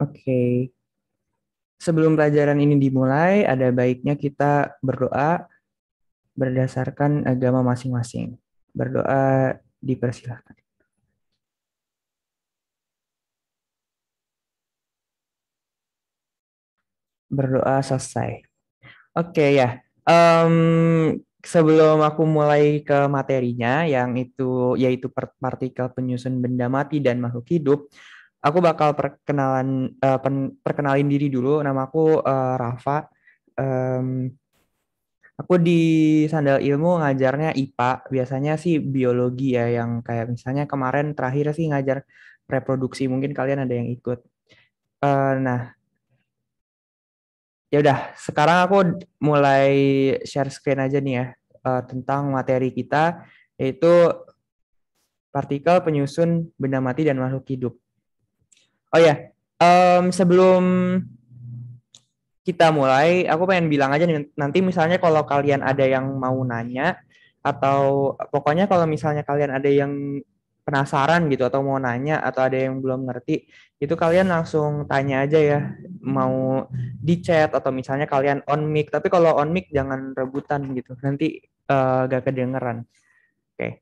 Oke, sebelum pelajaran ini dimulai, ada baiknya kita berdoa berdasarkan agama masing-masing. Berdoa dipersilahkan. Berdoa selesai. Oke ya. Em, Sebelum aku mulai ke materinya, yang itu yaitu partikel penyusun benda mati dan makhluk hidup, aku bakal perkenalin diri dulu. Namaku Rafa. Em, aku di Sandal Ilmu ngajarnya IPA. Biasanya sih biologi ya, yang kayak misalnya kemarin terakhir sih ngajar reproduksi. Mungkin kalian ada yang ikut. Nah, ya udah, sekarang aku mulai share screen aja nih ya, tentang materi kita, yaitu partikel penyusun benda mati dan makhluk hidup. Oh ya, sebelum kita mulai, aku pengen bilang aja nih, nanti misalnya kalau kalian ada yang mau nanya, atau pokoknya kalau misalnya kalian ada yang penasaran gitu, atau mau nanya, atau ada yang belum ngerti, itu kalian langsung tanya aja ya, mau di chat, atau misalnya kalian on mic, tapi kalau on mic jangan rebutan gitu, nanti gak kedengeran. Oke.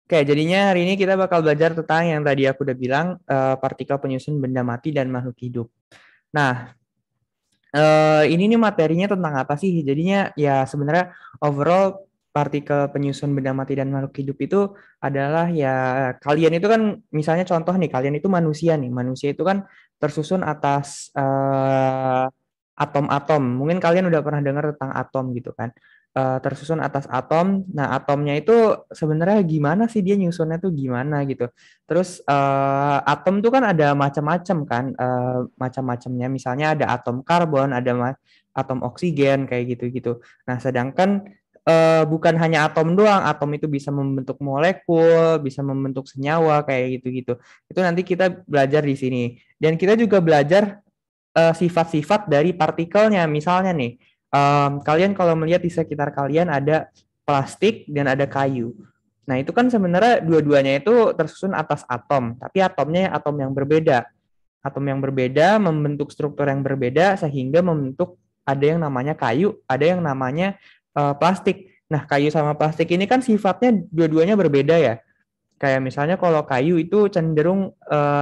Oke, jadinya hari ini kita bakal belajar tentang yang tadi aku udah bilang, partikel penyusun benda mati dan makhluk hidup. Nah, ini nih materinya tentang apa sih? Jadinya ya sebenarnya overall partikel penyusun benda mati dan makhluk hidup itu adalah ya kalian itu kan misalnya contoh nih kalian itu manusia nih. Manusia itu kan tersusun atas atom-atom. Mungkin kalian udah pernah dengar tentang atom gitu kan. Tersusun atas atom. Nah, atomnya itu sebenarnya gimana sih dia nyusunnya tuh gimana gitu. Terus atom itu kan ada macam-macam kan, macam-macamnya. Misalnya ada atom karbon, ada atom oksigen kayak gitu-gitu. Nah, sedangkan bukan hanya atom doang, atom itu bisa membentuk molekul, bisa membentuk senyawa kayak gitu-gitu. Itu nanti kita belajar di sini. Dan kita juga belajar sifat-sifat dari partikelnya. Misalnya nih, kalian kalau melihat di sekitar kalian ada plastik dan ada kayu. Nah, itu kan sebenarnya dua-duanya itu tersusun atas atom, tapi atomnya atom yang berbeda. Atom yang berbeda membentuk struktur yang berbeda sehingga membentuk ada yang namanya kayu, ada yang namanya plastik. Nah, kayu sama plastik ini kan sifatnya dua-duanya berbeda ya. Kayak misalnya kalau kayu itu cenderung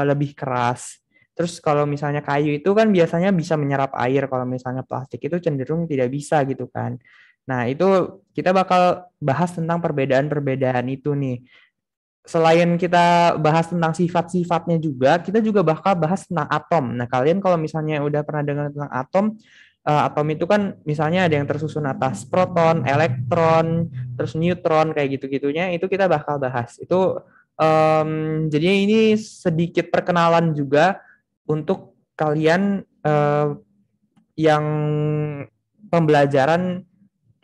lebih keras. Terus kalau misalnya kayu itu kan biasanya bisa menyerap air, kalau misalnya plastik itu cenderung tidak bisa gitu kan. Nah, itu kita bakal bahas tentang perbedaan-perbedaan itu nih. Selain kita bahas tentang sifat-sifatnya juga, kita juga bakal bahas tentang atom. Nah, kalian kalau misalnya udah pernah dengar tentang atom, atom itu kan misalnya ada yang tersusun atas proton, elektron, terus neutron kayak gitu-gitunya, itu kita bakal bahas. Itu jadi ini sedikit perkenalan juga untuk kalian yang pembelajaran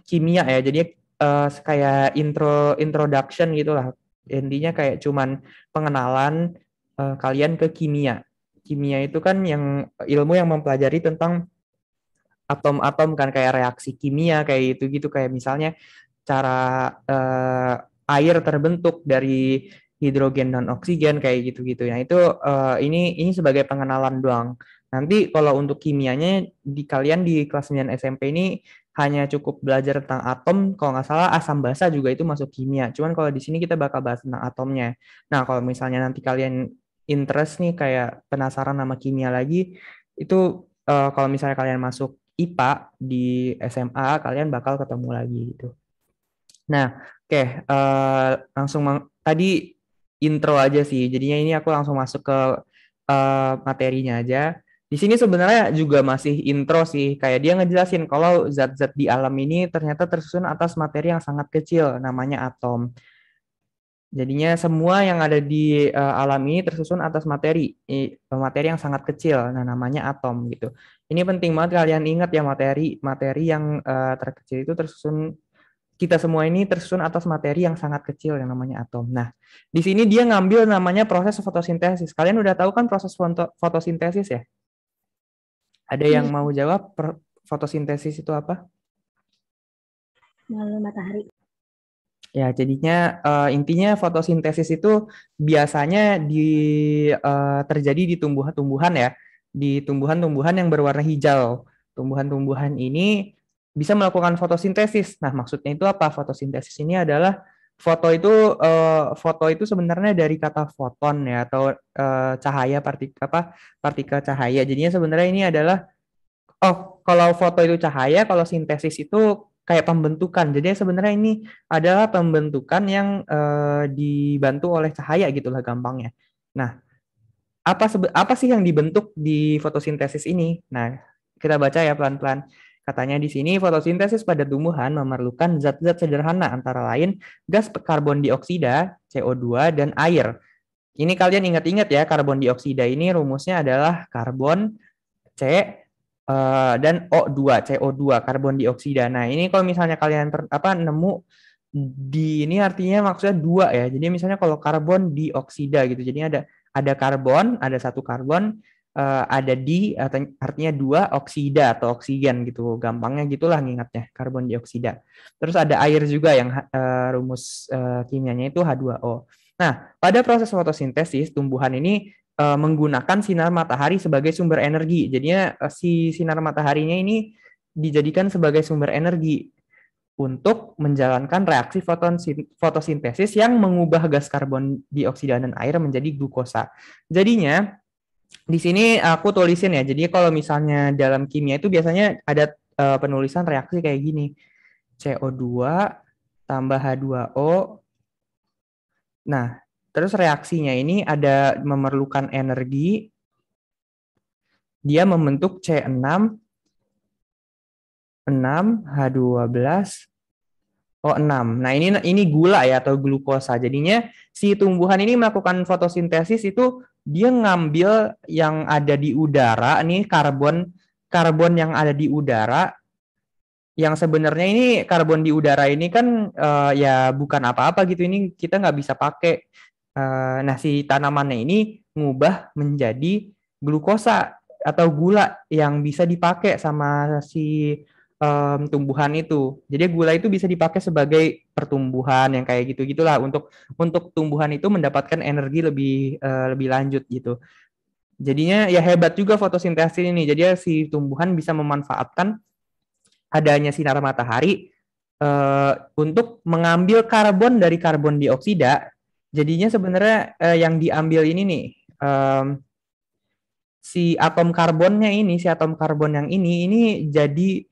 kimia ya. Jadi kayak introduction gitulah. Intinya kayak cuman pengenalan kalian ke kimia. Kimia itu kan yang ilmu yang mempelajari tentang atom-atom kan, kayak reaksi kimia kayak gitu-gitu, kayak misalnya cara air terbentuk dari hidrogen dan oksigen kayak gitu-gitu ya. Itu ini sebagai pengenalan doang. Nanti kalau untuk kimianya di kalian di kelas 9 SMP ini hanya cukup belajar tentang atom, kalau nggak salah asam basa juga itu masuk kimia. Cuman kalau di sini kita bakal bahas tentang atomnya. Nah, kalau misalnya nanti kalian interest nih kayak penasaran sama kimia lagi, itu kalau misalnya kalian masuk IPA di SMA, kalian bakal ketemu lagi gitu. Nah, oke, langsung tadi intro aja sih. Jadinya ini aku langsung masuk ke materinya aja. Di sini sebenarnya juga masih intro sih. Kayak dia ngejelasin kalau zat-zat di alam ini ternyata tersusun atas materi yang sangat kecil, namanya atom. Jadinya semua yang ada di alam ini tersusun atas materi yang sangat kecil, nah namanya atom gitu. Ini penting banget kalian ingat ya, materi yang terkecil itu tersusun, kita semua ini tersusun atas materi yang sangat kecil yang namanya atom. Nah, di sini dia ngambil namanya proses fotosintesis. Kalian udah tahu kan proses fotosintesis ya? Ada yang Iya, mau jawab fotosintesis itu apa? melalui matahari. Ya, jadinya intinya fotosintesis itu biasanya terjadi di tumbuhan-tumbuhan ya, di tumbuhan-tumbuhan yang berwarna hijau. Tumbuhan-tumbuhan ini bisa melakukan fotosintesis. Nah, maksudnya itu apa? Fotosintesis ini adalah foto itu sebenarnya dari kata foton ya atau cahaya partikel cahaya. Jadinya sebenarnya ini adalah kalau foto itu cahaya, kalau sintesis itu kayak pembentukan. Jadi sebenarnya ini adalah pembentukan yang dibantu oleh cahaya gitulah gampangnya. Nah, apa sih yang dibentuk di fotosintesis ini? Nah, kita baca ya pelan-pelan. Katanya di sini fotosintesis pada tumbuhan memerlukan zat-zat sederhana antara lain gas karbon dioksida, CO2 dan air. Ini kalian ingat-ingat ya, karbon dioksida ini rumusnya adalah karbon C dan O2, CO2, karbon dioksida. Nah, ini kalau misalnya kalian nemu di ini artinya maksudnya dua ya. Jadi misalnya kalau karbon dioksida gitu. Jadi ada karbon, ada satu karbon, ada artinya dua oksida atau oksigen gitu. Gampangnya gitulah ngingatnya, karbon dioksida. Terus ada air juga yang rumus kimianya itu H2O. Nah, pada proses fotosintesis tumbuhan ini menggunakan sinar matahari sebagai sumber energi. Jadinya si sinar mataharinya ini dijadikan sebagai sumber energi untuk menjalankan reaksi fotosintesis yang mengubah gas karbon dioksida dan air menjadi glukosa. Jadinya di sini aku tulisin ya. Jadi kalau misalnya dalam kimia itu biasanya ada penulisan reaksi kayak gini. CO2 tambah H2O. Nah, terus reaksinya ini ada memerlukan energi, dia membentuk C6, 6, H12, O6. Nah, ini gula ya atau glukosa. Jadinya si tumbuhan ini melakukan fotosintesis itu dia ngambil yang ada di udara, nih karbon karbon yang ada di udara, yang sebenarnya ini karbon di udara ini kan ya bukan apa-apa gitu. Ini kita nggak bisa pakai. Nah, si tanamannya ini ngubah menjadi glukosa atau gula yang bisa dipakai sama si tumbuhan itu. Jadi gula itu bisa dipakai sebagai pertumbuhan yang kayak gitu-gitulah untuk tumbuhan itu mendapatkan energi lebih lanjut gitu. Jadinya ya hebat juga fotosintesis ini. Jadi si tumbuhan bisa memanfaatkan adanya sinar matahari untuk mengambil karbon dari karbon dioksida. Jadinya sebenarnya yang diambil ini nih si atom karbonnya ini, si atom karbon yang ini jadi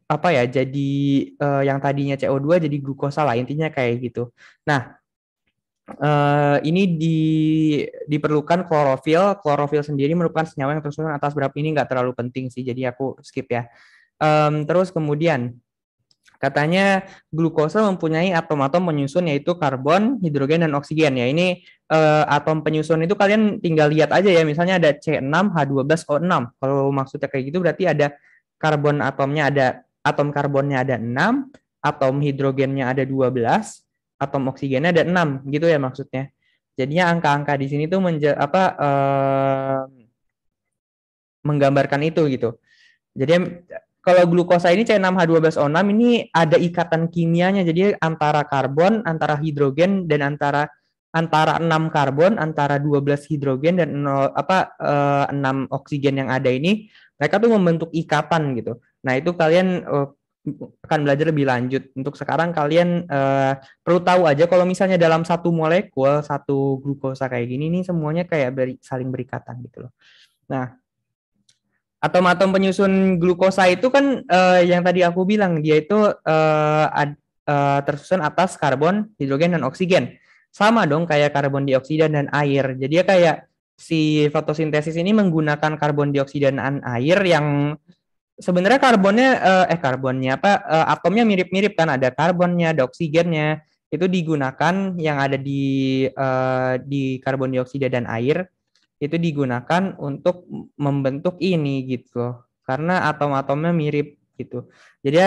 apa ya? Jadi yang tadinya CO2 jadi glukosa lah intinya kayak gitu. Nah, ini diperlukan klorofil. Klorofil sendiri merupakan senyawa yang tersusun atas berapa ini nggak terlalu penting sih, jadi aku skip ya. Terus kemudian katanya glukosa mempunyai atom-atom penyusun yaitu karbon, hidrogen, dan oksigen. Ya, ini atom penyusun itu kalian tinggal lihat aja ya. Misalnya ada C6H12O6. Kalau maksudnya kayak gitu berarti ada karbon atomnya atom karbonnya ada 6, atom hidrogennya ada 12, atom oksigennya ada 6 gitu ya maksudnya. Jadinya angka-angka di sini tuh menggambarkan itu gitu. Jadi kalau glukosa ini C6H12O6 ini ada ikatan kimianya. Jadi antara karbon, antara hidrogen dan antara 6 karbon, antara 12 hidrogen dan 6 oksigen yang ada ini mereka tuh membentuk ikatan gitu. Nah, itu kalian akan belajar lebih lanjut. Untuk sekarang kalian perlu tahu aja kalau misalnya dalam satu molekul, satu glukosa kayak gini nih semuanya kayak saling berikatan gitu loh. Nah, atom-atom penyusun glukosa itu kan yang tadi aku bilang dia itu tersusun atas karbon, hidrogen, dan oksigen. Sama dong kayak karbon dioksida dan air. Jadi ya kayak si fotosintesis ini menggunakan karbon dioksida dan air yang sebenarnya karbonnya atomnya mirip-mirip kan, ada karbonnya, ada oksigennya. Itu digunakan yang ada di karbon dioksida dan air itu digunakan untuk membentuk ini gitu karena atom-atomnya mirip gitu. Jadi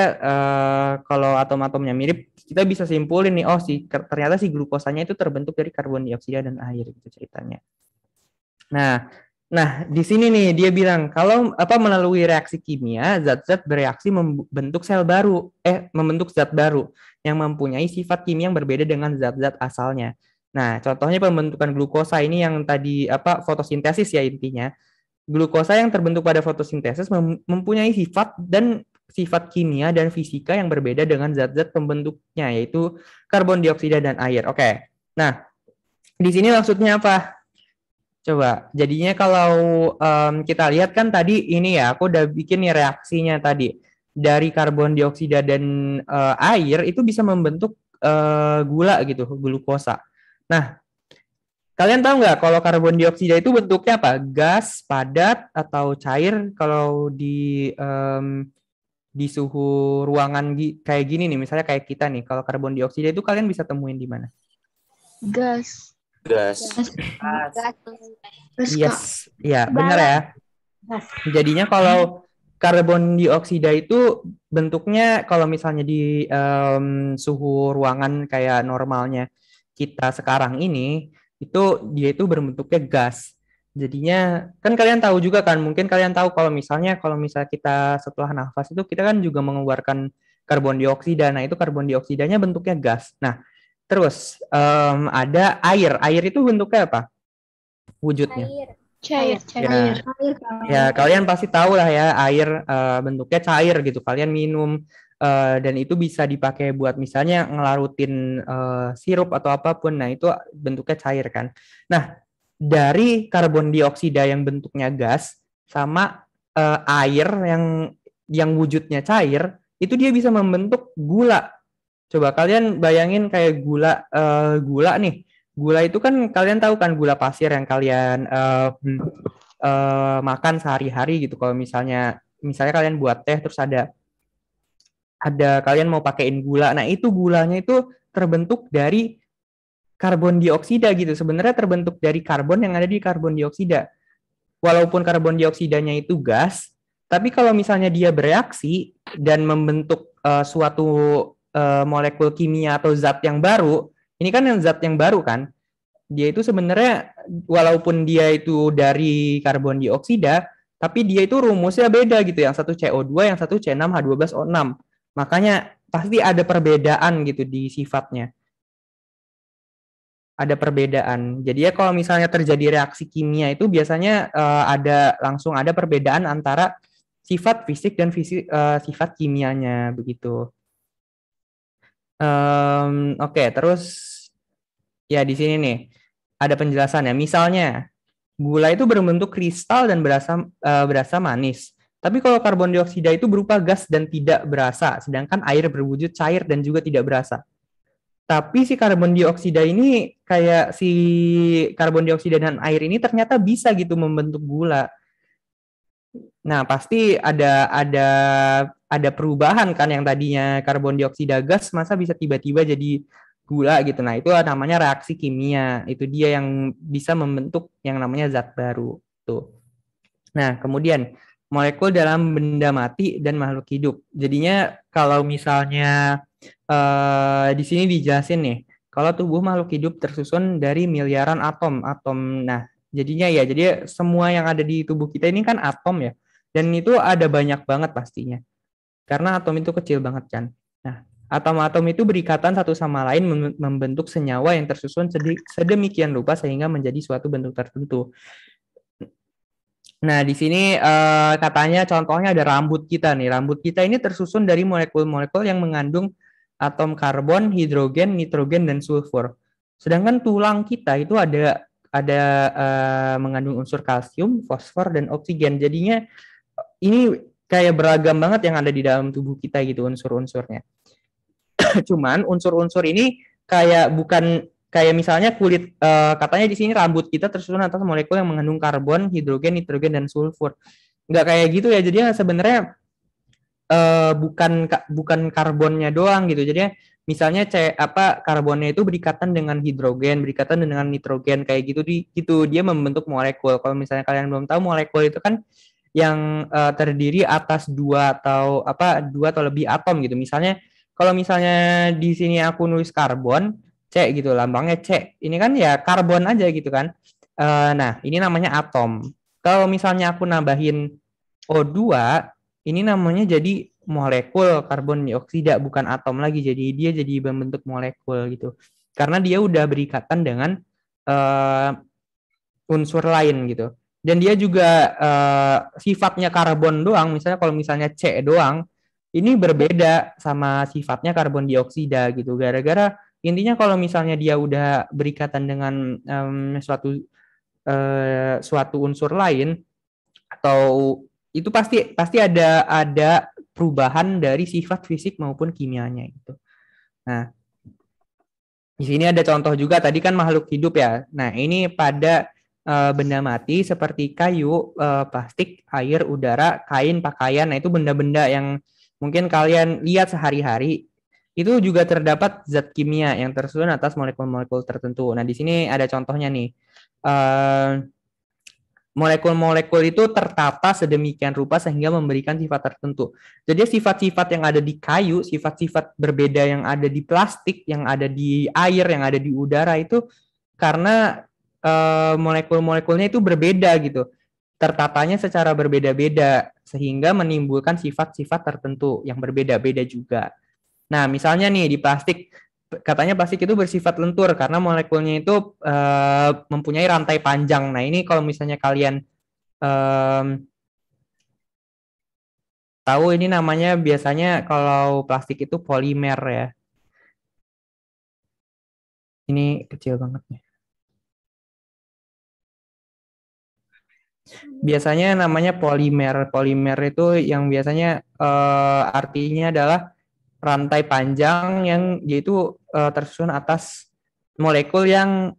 kalau atom-atomnya mirip kita bisa simpulin nih ternyata si glukosanya itu terbentuk dari karbon dioksida dan air gitu ceritanya. Nah, Nah, di sini nih dia bilang kalau apa melalui reaksi kimia, zat-zat bereaksi membentuk sel baru, membentuk zat baru yang mempunyai sifat kimia yang berbeda dengan zat-zat asalnya. Nah, contohnya pembentukan glukosa ini yang tadi apa fotosintesis ya intinya. Glukosa yang terbentuk pada fotosintesis mempunyai sifat dan sifat kimia dan fisika yang berbeda dengan zat-zat pembentuknya yaitu karbon dioksida dan air. Oke. Nah, di sini maksudnya apa? Coba, jadinya kalau kita lihat kan tadi ini ya, aku udah bikin nih reaksinya tadi. Dari karbon dioksida dan air itu bisa membentuk gula gitu, glukosa. Nah, kalian tahu nggak kalau karbon dioksida itu bentuknya apa? Gas, padat, atau cair? Kalau di suhu ruangan kayak gini nih, misalnya kayak kita nih, kalau karbon dioksida itu kalian bisa temuin di mana? Gas. Gas. Yes, ya benar ya. Jadinya kalau karbon dioksida itu bentuknya kalau misalnya di suhu ruangan kayak normalnya kita sekarang ini, itu dia itu berbentuknya gas. Jadinya kan kalian tahu juga kan, mungkin kalian tahu kalau misalnya kita setelah nafas itu kita kan juga mengeluarkan karbon dioksida. Nah, itu karbon dioksidanya bentuknya gas. Nah, terus ada air. Air itu bentuknya apa? Wujudnya. Cair. Ya, kalian pasti tahu lah ya, air bentuknya cair gitu. Kalian minum dan itu bisa dipakai buat misalnya ngelarutin sirup atau apapun. Nah, itu bentuknya cair kan. Nah, dari karbon dioksida yang bentuknya gas sama air yang wujudnya cair, itu dia bisa membentuk gula. Coba kalian bayangin kayak gula nih. Gula itu kan kalian tahu kan gula pasir yang kalian makan sehari-hari gitu. Kalau misalnya kalian buat teh terus ada kalian mau pakein gula. Nah, itu gulanya itu terbentuk dari karbon dioksida gitu. Sebenarnya terbentuk dari karbon yang ada di karbon dioksida. Walaupun karbon dioksidanya itu gas, tapi kalau misalnya dia bereaksi dan membentuk suatu molekul kimia atau zat yang baru, ini kan yang zat yang baru kan, dia itu sebenarnya walaupun dia itu dari karbon dioksida, tapi dia itu rumusnya beda gitu. Yang satu CO2, yang satu C6H12O6. Makanya pasti ada perbedaan gitu di sifatnya. Ada perbedaan. Jadi ya kalau misalnya terjadi reaksi kimia itu biasanya langsung ada perbedaan antara sifat fisik dan sifat kimianya begitu. Oke, terus ya di sini nih ada penjelasannya. Misalnya gula itu berbentuk kristal dan berasa manis. Tapi kalau karbon dioksida itu berupa gas dan tidak berasa, sedangkan air berwujud cair dan juga tidak berasa. Tapi si karbon dioksida ini kayak si karbon dioksida dan air ini ternyata bisa gitu membentuk gula. Nah, pasti ada perubahan kan yang tadinya karbon dioksida gas masa bisa tiba-tiba jadi gula gitu. Nah, itu namanya reaksi kimia. Itu dia yang bisa membentuk yang namanya zat baru tuh. Nah, kemudian molekul dalam benda mati dan makhluk hidup. Jadinya kalau misalnya di sini dijelasin nih, kalau tubuh makhluk hidup tersusun dari miliaran atom. Nah, jadinya ya, jadi semua yang ada di tubuh kita ini kan atom ya. Dan itu ada banyak banget pastinya. Karena atom itu kecil banget kan. Nah, atom-atom itu berikatan satu sama lain membentuk senyawa yang tersusun sedemikian rupa sehingga menjadi suatu bentuk tertentu. Nah, di sini katanya contohnya ada rambut kita nih. Rambut kita ini tersusun dari molekul-molekul yang mengandung atom karbon, hidrogen, nitrogen, dan sulfur. Sedangkan tulang kita itu ada mengandung unsur kalsium, fosfor, dan oksigen. Jadinya ini kayak beragam banget yang ada di dalam tubuh kita gitu unsur-unsurnya. Cuman unsur-unsur ini bukan kayak misalnya kulit, katanya di sini rambut kita tersusun atas molekul yang mengandung karbon, hidrogen, nitrogen, dan sulfur. Nggak kayak gitu ya. Jadi sebenarnya bukan karbonnya doang gitu. Jadi misalnya karbonnya itu berikatan dengan hidrogen, berikatan dengan nitrogen kayak gitu dia membentuk molekul. Kalau misalnya kalian belum tahu molekul itu kan yang terdiri atas dua atau lebih atom gitu. Misalnya kalau misalnya di sini aku nulis karbon C gitu, lambangnya C. Ini kan ya karbon aja gitu kan. Nah, ini namanya atom. Kalau misalnya aku nambahin O2, ini namanya jadi molekul karbon dioksida, bukan atom lagi. Jadi dia jadi membentuk molekul gitu. Karena dia udah berikatan dengan uh, unsur lain gitu. Dan dia juga sifatnya karbon doang, misalnya kalau misalnya C doang, ini berbeda sama sifatnya karbon dioksida gitu. Gara-gara intinya kalau misalnya dia udah berikatan dengan suatu unsur lain, atau itu pasti pasti ada perubahan dari sifat fisik maupun kimianya itu. Nah, di sini ada contoh juga tadi kan makhluk hidup ya. Nah, ini pada benda mati seperti kayu, plastik, air, udara, kain, pakaian. Nah, itu benda-benda yang mungkin kalian lihat sehari-hari. Itu juga terdapat zat kimia yang tersusun atas molekul-molekul tertentu. Nah, di sini ada contohnya nih. Molekul-molekul itu tertata sedemikian rupa sehingga memberikan sifat tertentu. Jadi sifat-sifat yang ada di kayu, sifat-sifat berbeda yang ada di plastik, yang ada di air, yang ada di udara itu karena molekul-molekulnya itu berbeda gitu. Tertatanya secara berbeda-beda sehingga menimbulkan sifat-sifat tertentu yang berbeda-beda juga. Nah, misalnya nih di plastik, katanya plastik itu bersifat lentur karena molekulnya itu mempunyai rantai panjang. Nah, ini kalau misalnya kalian tahu, ini namanya biasanya kalau plastik itu polimer ya. Ini kecil banget nih. Biasanya namanya polimer. Polimer itu yang biasanya artinya adalah rantai panjang yang yaitu tersusun atas molekul yang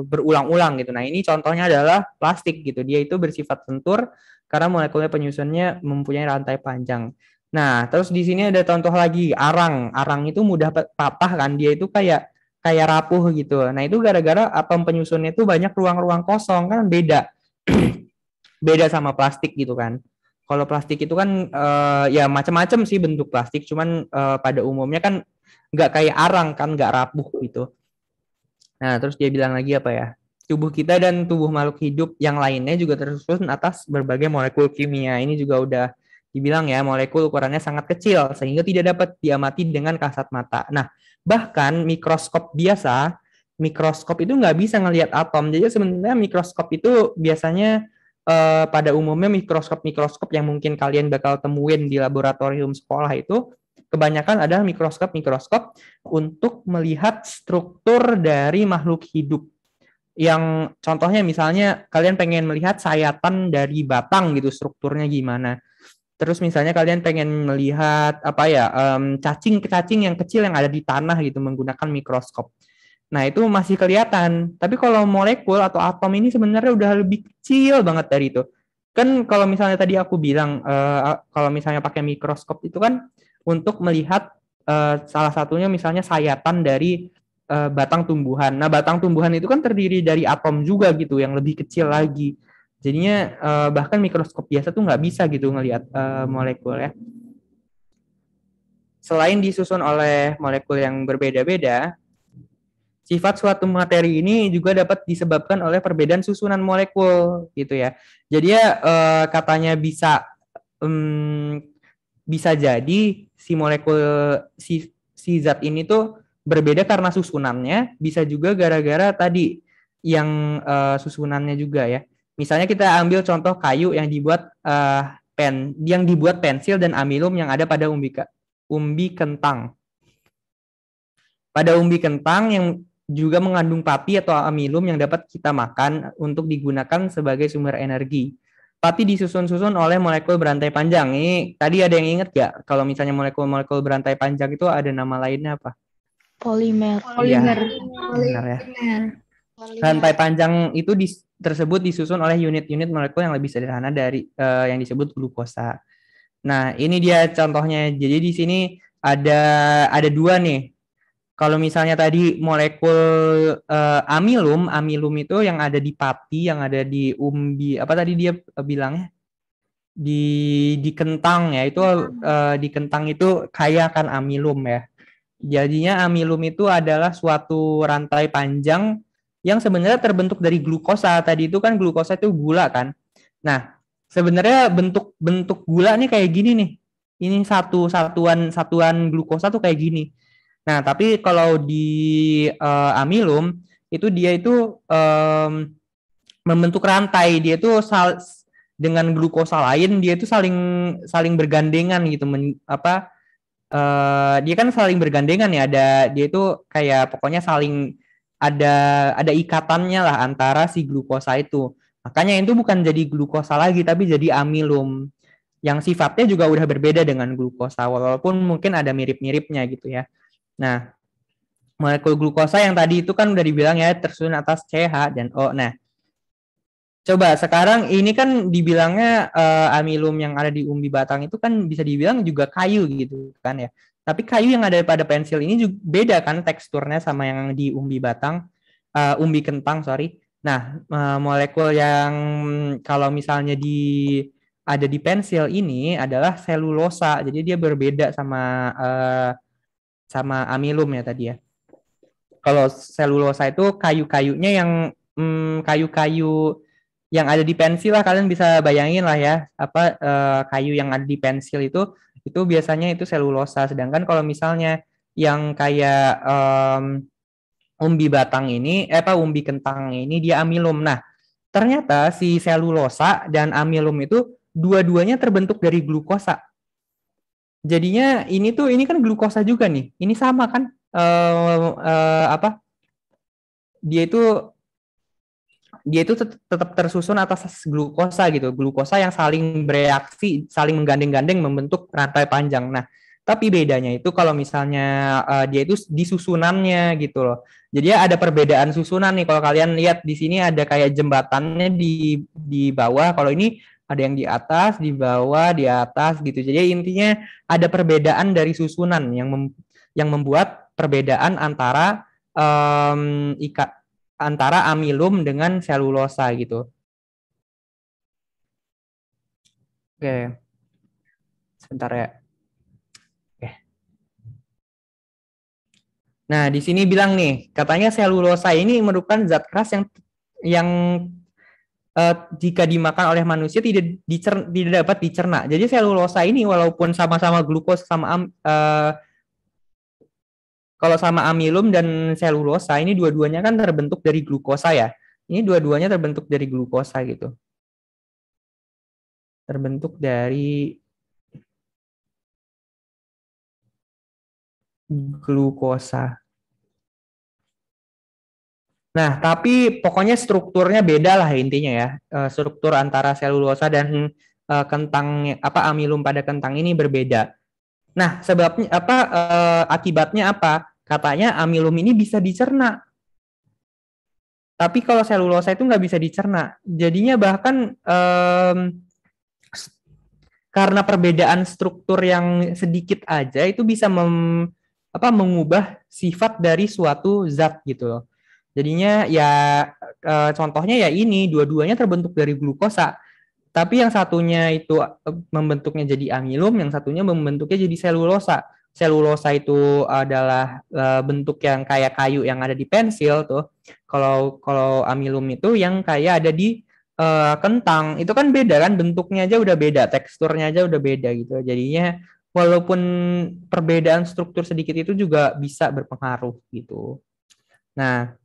berulang-ulang gitu. Nah, ini contohnya adalah plastik gitu. Dia itu bersifat lentur karena molekulnya penyusunnya mempunyai rantai panjang. Nah, terus di sini ada contoh lagi arang. Arang itu mudah patah kan. Dia itu kayak kayak rapuh gitu. Nah, itu gara-gara atom penyusunnya itu banyak ruang-ruang kosong kan beda. Beda sama plastik gitu kan. Kalau plastik itu kan ya macam-macam sih bentuk plastik, cuman pada umumnya kan nggak kayak arang kan, nggak rapuh gitu. Nah, terus dia bilang lagi apa ya? Tubuh kita dan tubuh makhluk hidup yang lainnya juga tersusun atas berbagai molekul kimia. Ini juga udah dibilang ya, molekul ukurannya sangat kecil sehingga tidak dapat diamati dengan kasat mata. Nah, bahkan mikroskop biasa, mikroskop itu nggak bisa ngelihat atom. Jadi sebenarnya mikroskop itu biasanya pada umumnya mikroskop-mikroskop yang mungkin kalian bakal temuin di laboratorium sekolah itu kebanyakan adalah mikroskop-mikroskop untuk melihat struktur dari makhluk hidup. Yang contohnya misalnya kalian pengen melihat sayatan dari batang gitu, strukturnya gimana. Terus misalnya kalian pengen melihat apa ya, cacing-cacing yang kecil yang ada di tanah gitu menggunakan mikroskop. Nah, itu masih kelihatan. Tapi kalau molekul atau atom ini sebenarnya udah lebih kecil banget dari itu. Kan kalau misalnya tadi aku bilang, kalau misalnya pakai mikroskop itu kan untuk melihat salah satunya misalnya sayatan dari batang tumbuhan. Nah, batang tumbuhan itu kan terdiri dari atom juga gitu, yang lebih kecil lagi. Jadinya bahkan mikroskop biasa tuh nggak bisa gitu ngelihat molekul ya. Selain disusun oleh molekul yang berbeda-beda, sifat suatu materi ini juga dapat disebabkan oleh perbedaan susunan molekul gitu ya. Jadi ya katanya bisa jadi si molekul si zat ini tuh berbeda karena susunannya, bisa juga gara-gara tadi yang susunannya juga ya. Misalnya kita ambil contoh kayu yang dibuat yang dibuat pensil dan amilum yang ada pada umbi kentang. Pada umbi kentang yang juga mengandung papi atau amilum yang dapat kita makan untuk digunakan sebagai sumber energi. Papi disusun-susun oleh molekul berantai panjang. Ini tadi ada yang ingat gak? Kalau misalnya molekul-molekul berantai panjang itu ada nama lainnya apa? Polimer. Iya, benar ya. Rantai panjang itu tersebut disusun oleh unit-unit molekul yang lebih sederhana dari yang disebut glukosa. Nah, ini dia contohnya. Jadi di sini ada dua nih. Kalau misalnya tadi molekul amilum itu yang ada di papi, yang ada di umbi, apa tadi dia bilangnya? Di kentang ya, itu di kentang itu kaya akan amilum ya. Jadinya amilum itu adalah suatu rantai panjang yang sebenarnya terbentuk dari glukosa. Tadi itu kan glukosa itu gula kan. Nah, sebenarnya bentuk gula nih kayak gini nih. Ini satuan glukosa tuh kayak gini. Nah, tapi kalau di amilum itu dia itu membentuk rantai. Dia itu dengan glukosa lain dia itu saling saling bergandengan gitu dia kan saling bergandengan ya, dia itu kayak pokoknya saling ada ikatannya lah antara si glukosa itu. Makanya itu bukan jadi glukosa lagi tapi jadi amilum yang sifatnya juga udah berbeda dengan glukosa walaupun mungkin ada mirip-miripnya gitu ya. Nah, molekul glukosa yang tadi itu kan udah dibilang ya tersusun atas CH dan O. Nah, coba sekarang ini kan dibilangnya amilum yang ada di umbi batang itu kan bisa dibilang juga kayu gitu kan ya. Tapi kayu yang ada pada pensil ini juga beda kan teksturnya sama yang di umbi batang, umbi kentang sorry. Nah, molekul yang kalau misalnya ada di pensil ini adalah selulosa. Jadi dia berbeda sama amilum ya tadi ya. Kalau selulosa itu kayu-kayunya yang kayu-kayu yang ada di pensil lah, kalian bisa bayangin lah ya kayu yang ada di pensil itu biasanya itu selulosa. Sedangkan kalau misalnya yang kayak umbi batang ini umbi kentang ini dia amilum. Nah, ternyata si selulosa dan amilum itu dua-duanya terbentuk dari glukosa. Jadinya ini kan glukosa juga nih. Ini sama kan dia itu tetap tersusun atas glukosa gitu. Glukosa yang saling bereaksi, saling menggandeng-gandeng membentuk rantai panjang. Nah, tapi bedanya itu kalau misalnya dia itu di susunannya gitu loh. Jadi ada perbedaan susunan nih. Kalau kalian lihat di sini ada kayak jembatannya di bawah. Kalau ini ada yang di atas, di bawah, di atas gitu. Jadi intinya ada perbedaan dari susunan yang membuat perbedaan antara amilum dengan selulosa gitu. Oke, sebentar ya. Oke. Nah, di sini bilang nih, katanya selulosa ini merupakan zat keras yang jika dimakan oleh manusia tidak dapat dicerna. Jadi selulosa ini walaupun sama-sama glukos kalau sama amilum dan selulosa ini dua-duanya kan terbentuk dari glukosa ya. Ini dua-duanya terbentuk dari glukosa gitu. Terbentuk dari glukosa. Nah, tapi pokoknya strukturnya beda lah intinya ya. Struktur antara selulosa dan amilum pada kentang ini berbeda. Nah, sebabnya akibatnya apa? Katanya amilum ini bisa dicerna. Tapi kalau selulosa itu nggak bisa dicerna. Jadinya bahkan karena perbedaan struktur yang sedikit aja itu bisa mengubah sifat dari suatu zat gitu loh. Jadinya ya contohnya ya ini dua-duanya terbentuk dari glukosa. Tapi yang satunya itu membentuknya jadi amilum, yang satunya membentuknya jadi selulosa. Selulosa itu adalah bentuk yang kayak kayu yang ada di pensil tuh. Kalau amilum itu yang kayak ada di kentang. Itu kan beda kan, bentuknya aja udah beda, teksturnya aja udah beda gitu. Jadinya walaupun perbedaan struktur sedikit itu juga bisa berpengaruh gitu. Nah,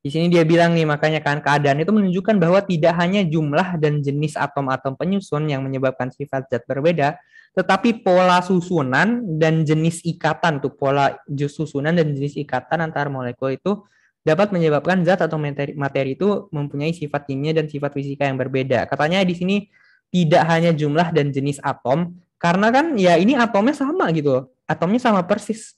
di sini dia bilang nih, makanya kan keadaan itu menunjukkan bahwa tidak hanya jumlah dan jenis atom-atom penyusun yang menyebabkan sifat zat berbeda, tetapi pola susunan dan jenis ikatan tuh pola susunan dan jenis ikatan antar molekul itu dapat menyebabkan zat atau materi itu mempunyai sifat kimia dan sifat fisika yang berbeda. Katanya di sini tidak hanya jumlah dan jenis atom, karena kan ya ini atomnya sama gitu, atomnya sama persis.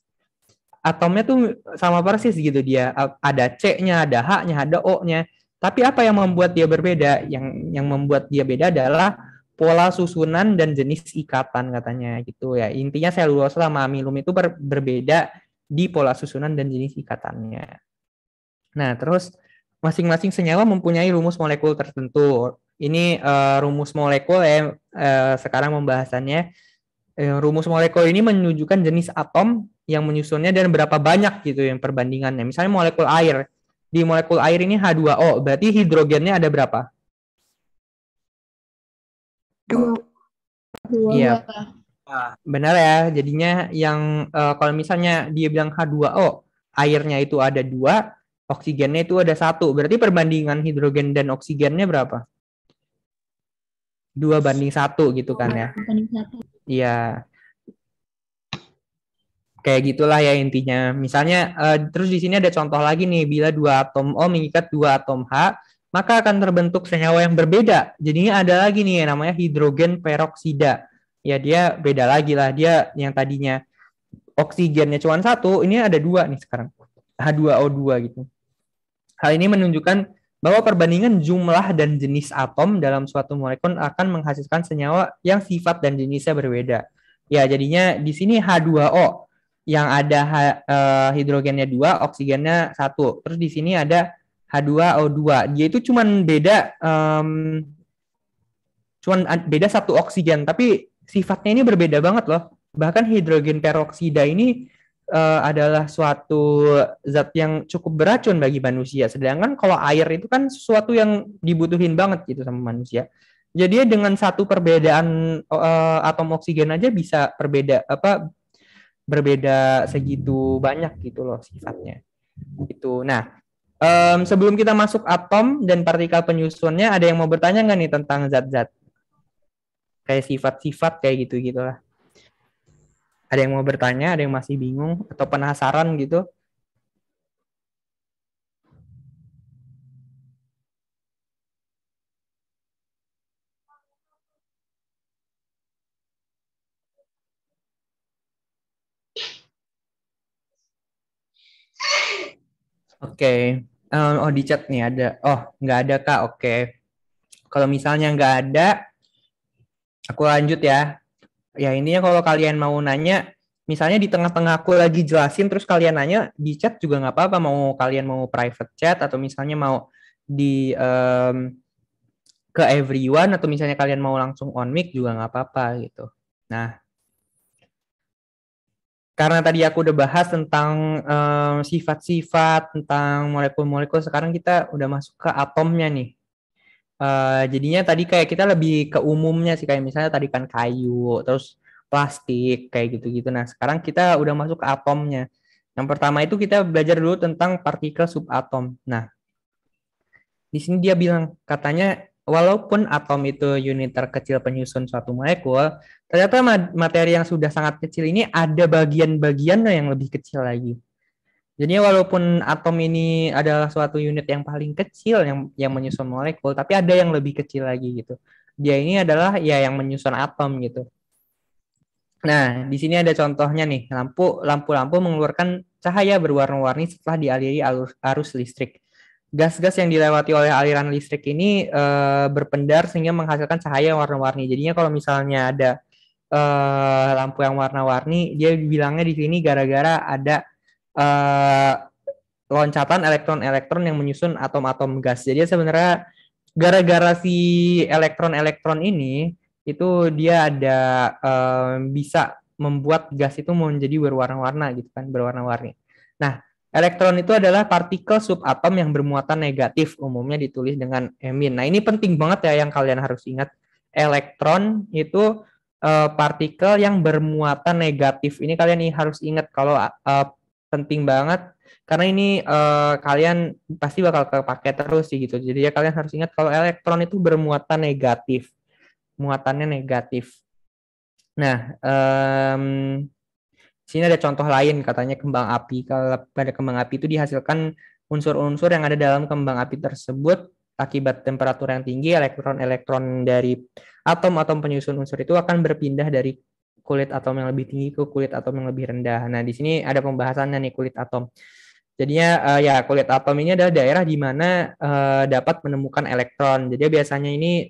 Atomnya tuh sama persis gitu dia. Ada C-nya, ada H-nya, ada O-nya. Tapi apa yang membuat dia berbeda? Yang membuat dia beda adalah pola susunan dan jenis ikatan katanya gitu ya. Intinya selulosa sama amilum itu berbeda di pola susunan dan jenis ikatannya. Nah, terus masing-masing senyawa mempunyai rumus molekul tertentu. Ini rumus molekul ya sekarang pembahasannya. Rumus molekul ini menunjukkan jenis atom yang menyusunnya dan berapa banyak gitu yang perbandingannya. Misalnya molekul air. Di molekul air ini H2O, berarti hidrogennya ada berapa? Dua. Iya, Dua. benar ya. Jadinya yang kalau misalnya dia bilang H2O, airnya itu ada 2, oksigennya itu ada 1. Berarti perbandingan hidrogen dan oksigennya berapa? 2:1 gitu kan ya. Banding 1. Iya, kayak gitulah ya intinya. Misalnya terus di sini ada contoh lagi nih, bila 2 atom O mengikat 2 atom H, maka akan terbentuk senyawa yang berbeda. Jadinya ada lagi nih yang namanya hidrogen peroksida. Ya dia beda lagi lah, dia yang tadinya oksigennya cuma 1, ini ada 2 nih sekarang. H2O2 gitu. Hal ini menunjukkan bahwa perbandingan jumlah dan jenis atom dalam suatu molekul akan menghasilkan senyawa yang sifat dan jenisnya berbeda. Ya, jadinya di sini H2O yang ada hidrogennya 2, oksigennya 1. Terus di sini ada H2O2. Dia itu cuman beda 1 oksigen, tapi sifatnya ini berbeda banget loh. Bahkan hidrogen peroksida ini adalah suatu zat yang cukup beracun bagi manusia. Sedangkan kalau air itu kan sesuatu yang dibutuhin banget gitu sama manusia. Jadi dengan 1 perbedaan atom oksigen aja bisa berbeda segitu banyak gitu loh sifatnya. Itu. Nah, sebelum kita masuk atom dan partikel penyusunnya, ada yang mau bertanya nggak nih tentang zat-zat? Kayak sifat-sifat kayak gitu-gitu lah. Ada yang mau bertanya, ada yang masih bingung atau penasaran gitu? Oke. Oh di chat nih ada. Oh nggak ada Kak. Oke. Kalau misalnya nggak ada, aku lanjut ya. Ya intinya kalau kalian mau nanya, misalnya di tengah-tengah aku lagi jelasin, terus kalian nanya di chat juga nggak apa-apa. Mau kalian mau private chat atau misalnya mau di ke everyone atau misalnya kalian mau langsung on mic juga nggak apa-apa gitu. Nah, karena tadi aku udah bahas tentang sifat-sifat, tentang molekul-molekul, sekarang kita udah masuk ke atomnya nih. Jadinya tadi kayak kita lebih ke umumnya sih, kayak misalnya tadi kan kayu, terus plastik, kayak gitu-gitu. Nah, sekarang kita udah masuk ke atomnya. Yang pertama itu kita belajar dulu tentang partikel subatom. Nah, di sini dia bilang, katanya walaupun atom itu unit terkecil penyusun suatu molekul, ternyata materi yang sudah sangat kecil ini ada bagian-bagiannya yang lebih kecil lagi. Jadi walaupun atom ini adalah suatu unit yang paling kecil yang menyusun molekul, tapi ada yang lebih kecil lagi gitu. Dia ini adalah ya yang menyusun atom gitu. Nah, di sini ada contohnya nih, lampu-lampu mengeluarkan cahaya berwarna-warni setelah dialiri arus listrik. Gas-gas yang dilewati oleh aliran listrik ini berpendar sehingga menghasilkan cahaya warna-warni. Jadinya kalau misalnya ada lampu yang warna-warni, dia bilangnya di sini gara-gara ada eh, loncatan elektron-elektron yang menyusun atom-atom gas. Jadi sebenarnya gara-gara si elektron-elektron ini itu dia ada bisa membuat gas itu menjadi berwarna-warna gitu kan, berwarna-warni. Nah, elektron itu adalah partikel subatom yang bermuatan negatif, umumnya ditulis dengan emin. Nah, ini penting banget ya yang kalian harus ingat. Elektron itu partikel yang bermuatan negatif. Ini kalian nih harus ingat kalau penting banget karena ini kalian pasti bakal kepake terus sih gitu. Jadi ya kalian harus ingat kalau elektron itu bermuatan negatif, muatannya negatif. Nah, sini ada contoh lain katanya kembang api. Kalau pada kembang api itu dihasilkan unsur-unsur yang ada dalam kembang api tersebut akibat temperatur yang tinggi, elektron-elektron dari atom-atom penyusun unsur itu akan berpindah dari kulit atom yang lebih tinggi ke kulit atom yang lebih rendah. Nah, di sini ada pembahasannya nih kulit atom. Jadinya ya kulit atom ini adalah daerah di mana dapat menemukan elektron. Jadi biasanya ini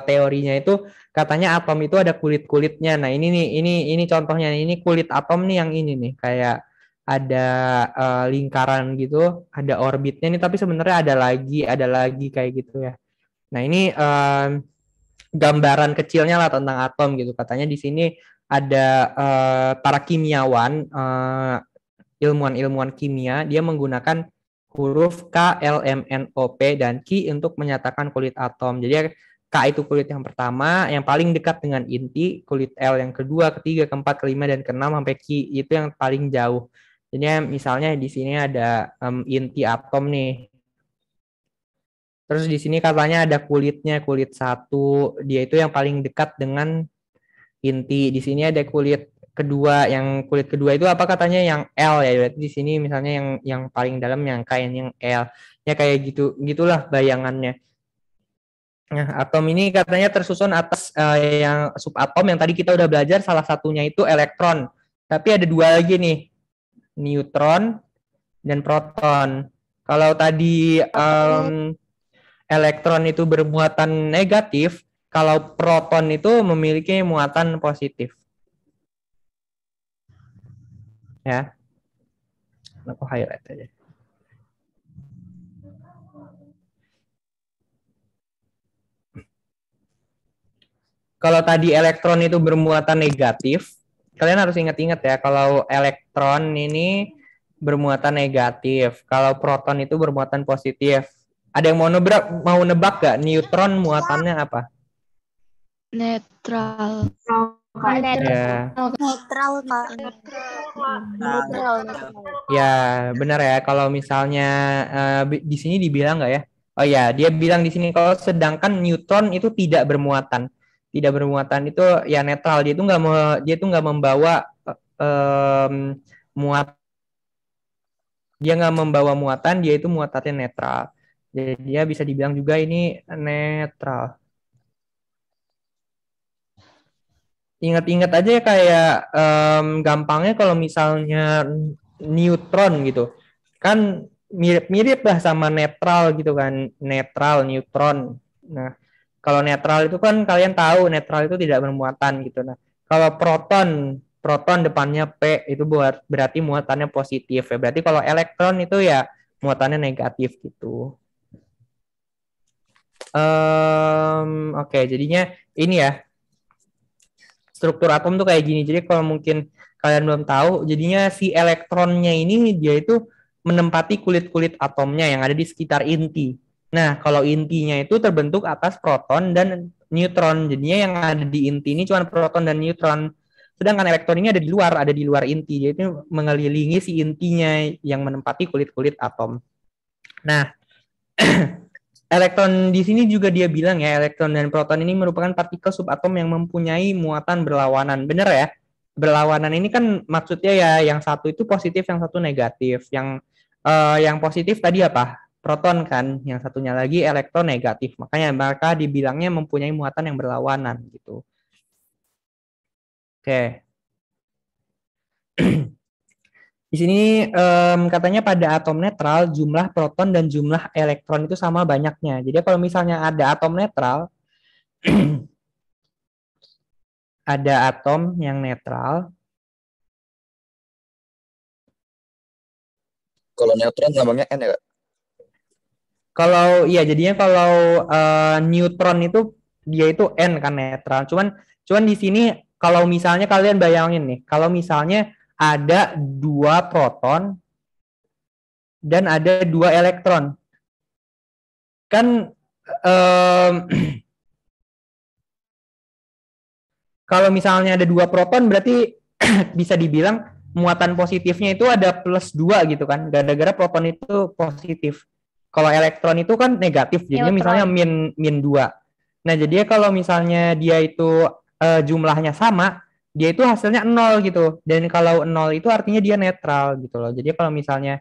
teorinya itu katanya atom itu ada kulit-kulitnya. Nah, ini nih ini contohnya ini kulit atom nih yang ini nih kayak ada lingkaran gitu, ada orbitnya nih tapi sebenarnya ada lagi kayak gitu ya. Nah, ini gambaran kecilnya lah tentang atom gitu. Katanya di sini ada para kimiawan ilmuwan-ilmuwan kimia dia menggunakan huruf K, L, M, N, O, P, dan Q untuk menyatakan kulit atom. Jadi K itu kulit yang pertama, yang paling dekat dengan inti, kulit L yang kedua, ketiga, keempat, kelima, dan keenam sampai Q itu yang paling jauh. Jadi misalnya di sini ada inti atom nih. Terus di sini katanya ada kulitnya, kulit satu, dia itu yang paling dekat dengan inti. Di sini ada kulit kedua, yang kulit kedua itu apa katanya yang L ya. Berarti di sini misalnya yang paling dalam yang kayak yang L. Ya kayak gitu, gitulah bayangannya. Nah, atom ini katanya tersusun atas yang subatom yang tadi kita udah belajar, salah satunya itu elektron. Tapi ada dua lagi nih, neutron dan proton. Kalau tadi elektron itu bermuatan negatif, kalau proton itu memiliki muatan positif. Ya, aku highlight aja. Kalau tadi elektron itu bermuatan negatif, kalian harus ingat-ingat ya, kalau elektron ini bermuatan negatif, kalau proton itu bermuatan positif. Ada yang mau nebak gak neutron muatannya apa? Netral. Ya. Netral, Kak. Netral. Ya, benar ya. Kalau misalnya di sini dibilang nggak ya? Oh ya, dia bilang di sini kalau sedangkan neutron itu tidak bermuatan. Tidak bermuatan itu ya netral. Dia itu nggak membawa muat. Dia nggak membawa muatan. Dia itu muatannya netral. Jadi dia bisa dibilang juga ini netral. Ingat-ingat aja ya kayak gampangnya kalau misalnya neutron gitu kan mirip-mirip lah sama netral gitu kan, netral neutron. Nah kalau netral itu kan kalian tahu netral itu tidak bermuatan gitu. Nah kalau proton depannya P itu berarti muatannya positif ya, berarti kalau elektron itu ya muatannya negatif gitu. Oke, jadinya ini ya struktur atom tuh kayak gini. Jadi kalau mungkin kalian belum tahu, jadinya si elektronnya ini dia itu menempati kulit-kulit atomnya yang ada di sekitar inti. Nah, kalau intinya itu terbentuk atas proton dan neutron. Jadinya yang ada di inti ini cuma proton dan neutron. Sedangkan elektron ini ada di luar inti. Jadi itu mengelilingi si intinya yang menempati kulit-kulit atom. Nah, elektron di sini juga dia bilang ya, elektron dan proton ini merupakan partikel subatom yang mempunyai muatan berlawanan. Benar ya? Berlawanan ini kan maksudnya ya yang satu itu positif, yang satu negatif. Yang positif tadi apa? Proton kan, yang satunya lagi elektron negatif. Makanya mereka dibilangnya mempunyai muatan yang berlawanan gitu. Oke. Di sini katanya pada atom netral jumlah proton dan jumlah elektron itu sama banyaknya. Jadi kalau misalnya ada atom netral, ada atom yang netral. Kalau neutron lambangnya N ya, Kak? Kalau iya jadinya kalau neutron itu dia itu N kan netral. Cuman di sini kalau misalnya kalian bayangin nih, kalau misalnya ada 2 proton dan ada 2 elektron. Kan kalau misalnya ada 2 proton berarti bisa dibilang muatan positifnya itu ada +2 gitu kan. Gara-gara proton itu positif. Kalau elektron itu kan negatif, jadinya misalnya -2. Nah, jadi kalau misalnya dia itu jumlahnya sama, dia itu hasilnya 0 gitu. Dan kalau 0 itu artinya dia netral gitu loh. Jadi kalau misalnya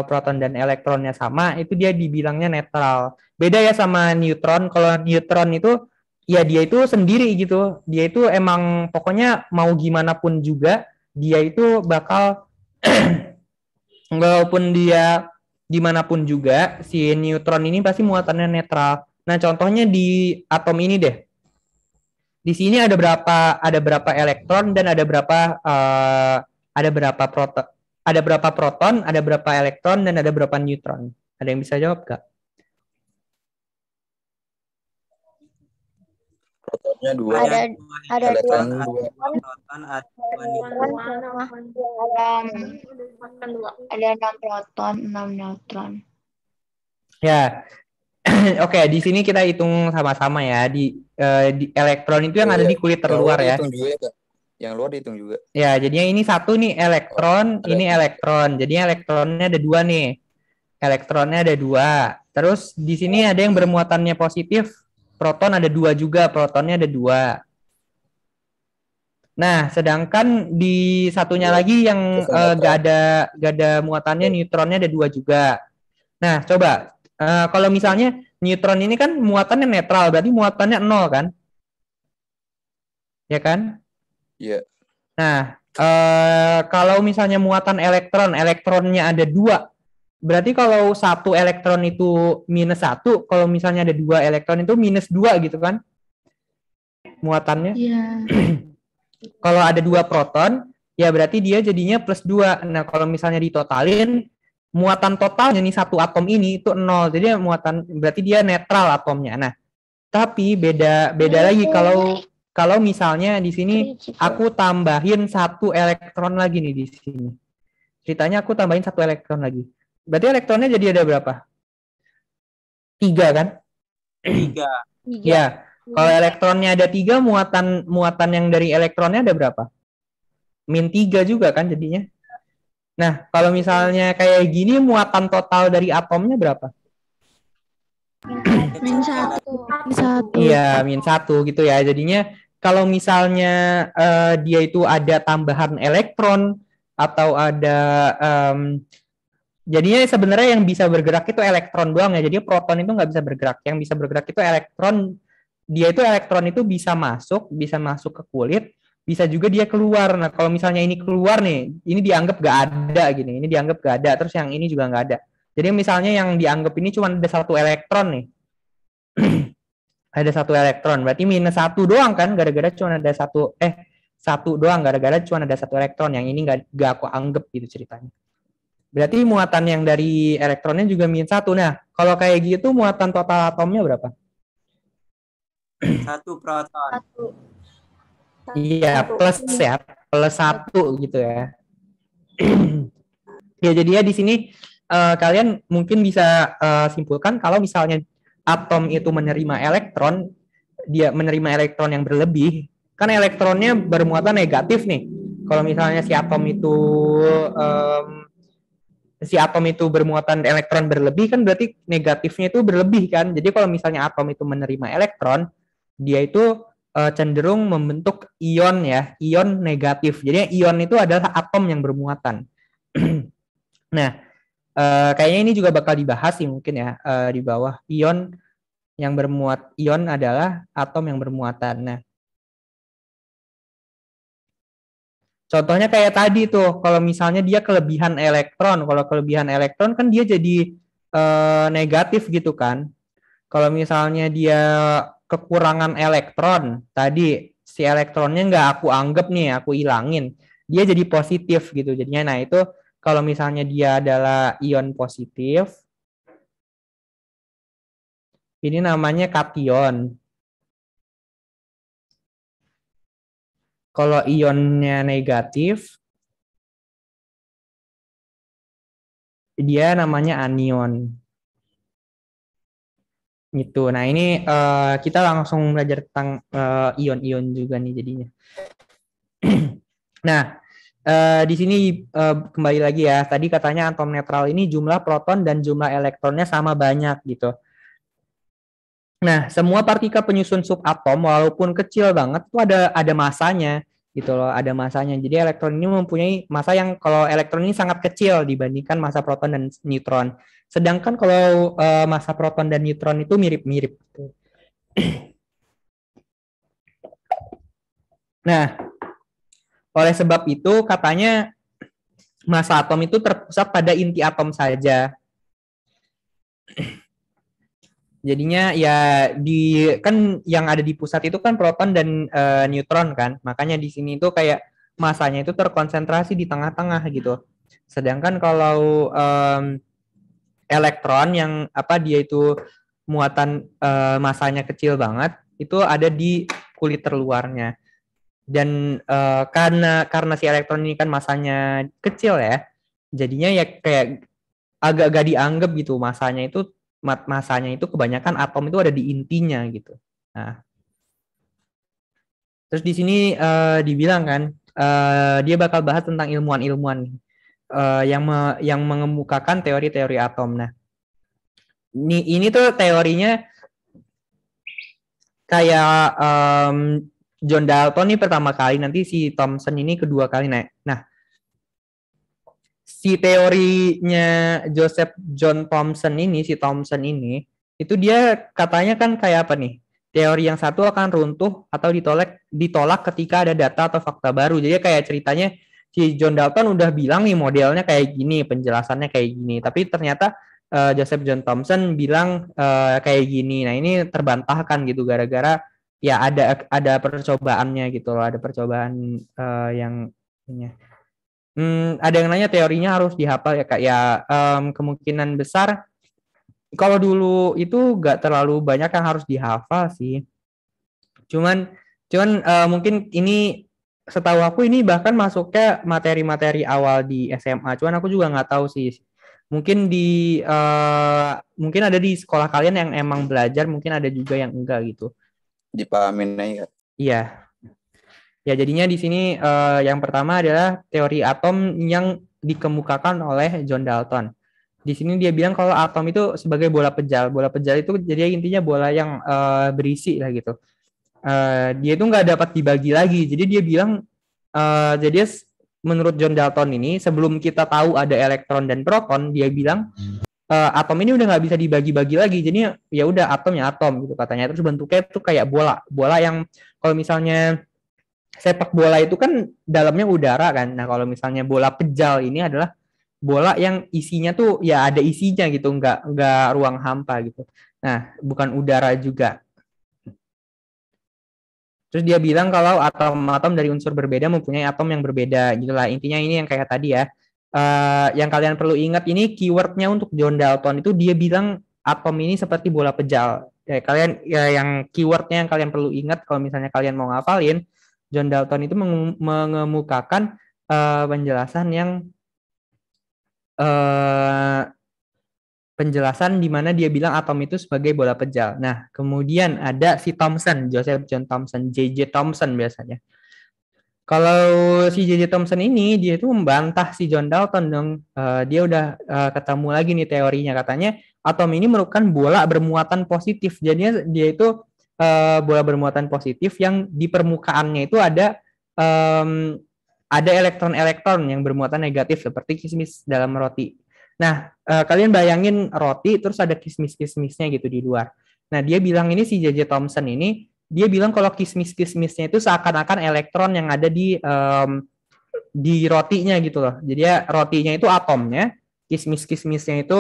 proton dan elektronnya sama, itu dia dibilangnya netral. Beda ya sama neutron. Kalau neutron itu ya dia itu sendiri gitu. Dia itu emang pokoknya mau gimana pun juga, dia itu bakal walaupun dia dimanapun juga si neutron ini pasti muatannya netral. Nah contohnya di atom ini deh. Di sini ada berapa elektron dan ada berapa proton, ada berapa elektron dan ada berapa neutron. Ada yang bisa jawab gak? Protonnya 2, Ada dua elektron 2. proton, ada 2 neutron. ada 6 proton, 6 neutron. Ya. Oke, di sini kita hitung sama-sama ya. Di elektron itu yang ada di kulit terluar ya. Dihitung juga ya, Kak. Yang luar dihitung juga. Ya, jadinya ini satu nih elektron, ini elektron. Jadinya elektronnya ada 2 nih. Elektronnya ada 2. Terus di sini ada yang bermuatannya positif, proton ada 2 juga, protonnya ada 2. Nah, sedangkan di satunya lagi yang gak ada muatannya, neutronnya ada 2 juga. Nah, coba kalau misalnya neutron ini kan muatannya netral, berarti muatannya 0 kan? Ya kan? Iya. Nah, kalau misalnya muatan elektronnya ada 2, berarti kalau satu elektron itu -1, kalau misalnya ada 2 elektron itu -2 gitu kan? Muatannya. Iya. Kalau ada 2 proton, ya berarti dia jadinya +2. Nah, kalau misalnya ditotalin, muatan totalnya nih satu atom ini itu 0. Jadi berarti dia netral atomnya. Nah, tapi beda lagi kalau misalnya di sini aku tambahin 1 elektron lagi nih di sini. Ceritanya aku tambahin 1 elektron lagi. Berarti elektronnya jadi ada berapa? 3 kan? 3. Ya. Kalau elektronnya ada 3, muatan yang dari elektronnya ada berapa? -3 juga kan jadinya. Nah, kalau misalnya kayak gini, muatan total dari atomnya berapa? -1. Iya, -1 gitu ya. Jadinya kalau misalnya dia itu ada tambahan elektron atau ada jadinya sebenarnya yang bisa bergerak itu elektron doang ya. Jadi proton itu nggak bisa bergerak. Yang bisa bergerak itu elektron. Dia itu elektron itu bisa masuk ke kulit, bisa juga dia keluar. Nah, kalau misalnya ini keluar nih, ini dianggap nggak ada gini. Ini dianggap nggak ada. Terus yang ini juga nggak ada. Jadi misalnya yang dianggap ini cuma ada 1 elektron nih. Ada 1 elektron, berarti -1 doang kan, gara-gara cuma ada 1 doang, gara-gara cuma ada 1 elektron. Yang ini nggak aku anggap gitu ceritanya. Berarti muatan yang dari elektronnya juga -1. Nah, kalau kayak gitu muatan total atomnya berapa? 1 proton. Iya, plus 1 gitu ya. Ya, jadinya di sini kalian mungkin bisa simpulkan kalau misalnya atom itu menerima elektron, dia menerima elektron yang berlebih, kan elektronnya bermuatan negatif nih. Kalau misalnya si atom itu bermuatan elektron berlebih, kan berarti negatifnya itu berlebih kan. Jadi kalau misalnya atom itu menerima elektron, dia itu cenderung membentuk ion ya, ion negatif. Jadi ion itu adalah atom yang bermuatan. Nah, kayaknya ini juga bakal dibahas sih mungkin ya di bawah. Ion adalah atom yang bermuatan. Nah, contohnya kayak tadi tuh, kalau misalnya dia kelebihan elektron, kalau kelebihan elektron kan dia jadi negatif gitu kan. Kalau misalnya dia kekurangan elektron, tadi si elektronnya nggak aku anggap nih, aku hilangin, dia jadi positif gitu. Jadinya, nah itu kalau misalnya dia adalah ion positif, ini namanya kation. Kalau ionnya negatif, dia namanya anion. Gitu. Nah, ini kita langsung belajar tentang ion-ion juga nih jadinya. Nah, di sini kembali lagi ya. Tadi katanya atom netral ini jumlah proton dan jumlah elektronnya sama banyak gitu. Nah, semua partikel penyusun subatom walaupun kecil banget itu ada masanya gitu loh, ada masanya. Jadi elektron ini mempunyai massa yang kalau elektron ini sangat kecil dibandingkan massa proton dan neutron. Sedangkan kalau massa proton dan neutron itu mirip-mirip. Nah, oleh sebab itu katanya massa atom itu terpusat pada inti atom saja. Jadinya ya kan yang ada di pusat itu kan proton dan neutron kan. Makanya di sini itu kayak masanya itu terkonsentrasi di tengah-tengah gitu. Sedangkan kalau elektron yang dia itu muatan masanya kecil banget, itu ada di kulit terluarnya. Dan karena si elektron ini kan masanya kecil ya, jadinya ya kayak agak gak dianggap gitu masanya itu kebanyakan atom itu ada di intinya gitu. Nah, terus di sini dibilang kan dia bakal bahas tentang ilmuwan-ilmuwan yang mengemukakan teori-teori atom. Nah, ini tuh teorinya kayak John Dalton nih pertama kali, nanti si Thomson ini kedua kali naik. Nah, si teorinya Joseph John Thomson ini, si Thomson ini, itu dia katanya kan kayak apa nih? Teori yang satu akan runtuh atau ditolak ketika ada data atau fakta baru. Jadi kayak ceritanya si John Dalton udah bilang nih modelnya kayak gini, penjelasannya kayak gini. Tapi ternyata Joseph John Thomson bilang kayak gini. Nah, ini terbantahkan gitu gara-gara ya ada percobaannya gitu loh, ada percobaan yang ini. Ada yang nanya teorinya harus dihafal ya Kak. Ya kemungkinan besar kalau dulu itu nggak terlalu banyak yang harus dihafal sih. Cuman mungkin ini setahu aku ini bahkan masuknya materi-materi awal di SMA. Cuman aku juga nggak tahu sih. Mungkin mungkin ada di sekolah kalian yang emang belajar, mungkin ada juga yang enggak gitu. Dipahamin aja. Iya. Ya, jadinya di sini yang pertama adalah teori atom yang dikemukakan oleh John Dalton. Di sini dia bilang kalau atom itu sebagai bola pejal. Bola pejal itu jadi intinya bola yang berisi lah gitu. Dia itu nggak dapat dibagi lagi. Jadi dia bilang, jadi menurut John Dalton ini sebelum kita tahu ada elektron dan proton, dia bilang atom ini udah nggak bisa dibagi-bagi lagi. Jadi ya udah atomnya atom gitu katanya. Terus bentuknya itu kayak bola yang kalau misalnya sepak bola itu kan dalamnya udara kan. Nah, kalau misalnya bola pejal ini adalah bola yang isinya tuh ya ada isinya gitu, nggak ruang hampa gitu. Nah, bukan udara juga. Terus dia bilang kalau atom-atom dari unsur berbeda mempunyai atom yang berbeda gitulah. Intinya ini yang kayak tadi ya. Yang kalian perlu ingat ini keywordnya untuk John Dalton itu dia bilang atom ini seperti bola pejal. Ya, kalian ya yang keywordnya yang kalian perlu ingat kalau misalnya kalian mau ngafalin, John Dalton itu mengemukakan penjelasan yang penjelasan di mana dia bilang atom itu sebagai bola pejal. Nah, kemudian ada si Thomson, Joseph John Thomson, J.J. Thomson biasanya. Kalau si J.J. Thomson ini dia itu membantah si John Dalton dong. Dia udah ketemu lagi nih teorinya, katanya atom ini merupakan bola bermuatan positif. Jadinya dia itu bola bermuatan positif yang di permukaannya itu ada elektron-elektron yang bermuatan negatif seperti kismis dalam roti. Nah, kalian bayangin roti terus ada kismis-kismisnya gitu di luar. Nah, dia bilang ini si J.J. Thomson ini, dia bilang kalau kismis-kismisnya itu seakan-akan elektron yang ada di rotinya gitu loh. Jadi ya rotinya itu atomnya, kismis-kismisnya itu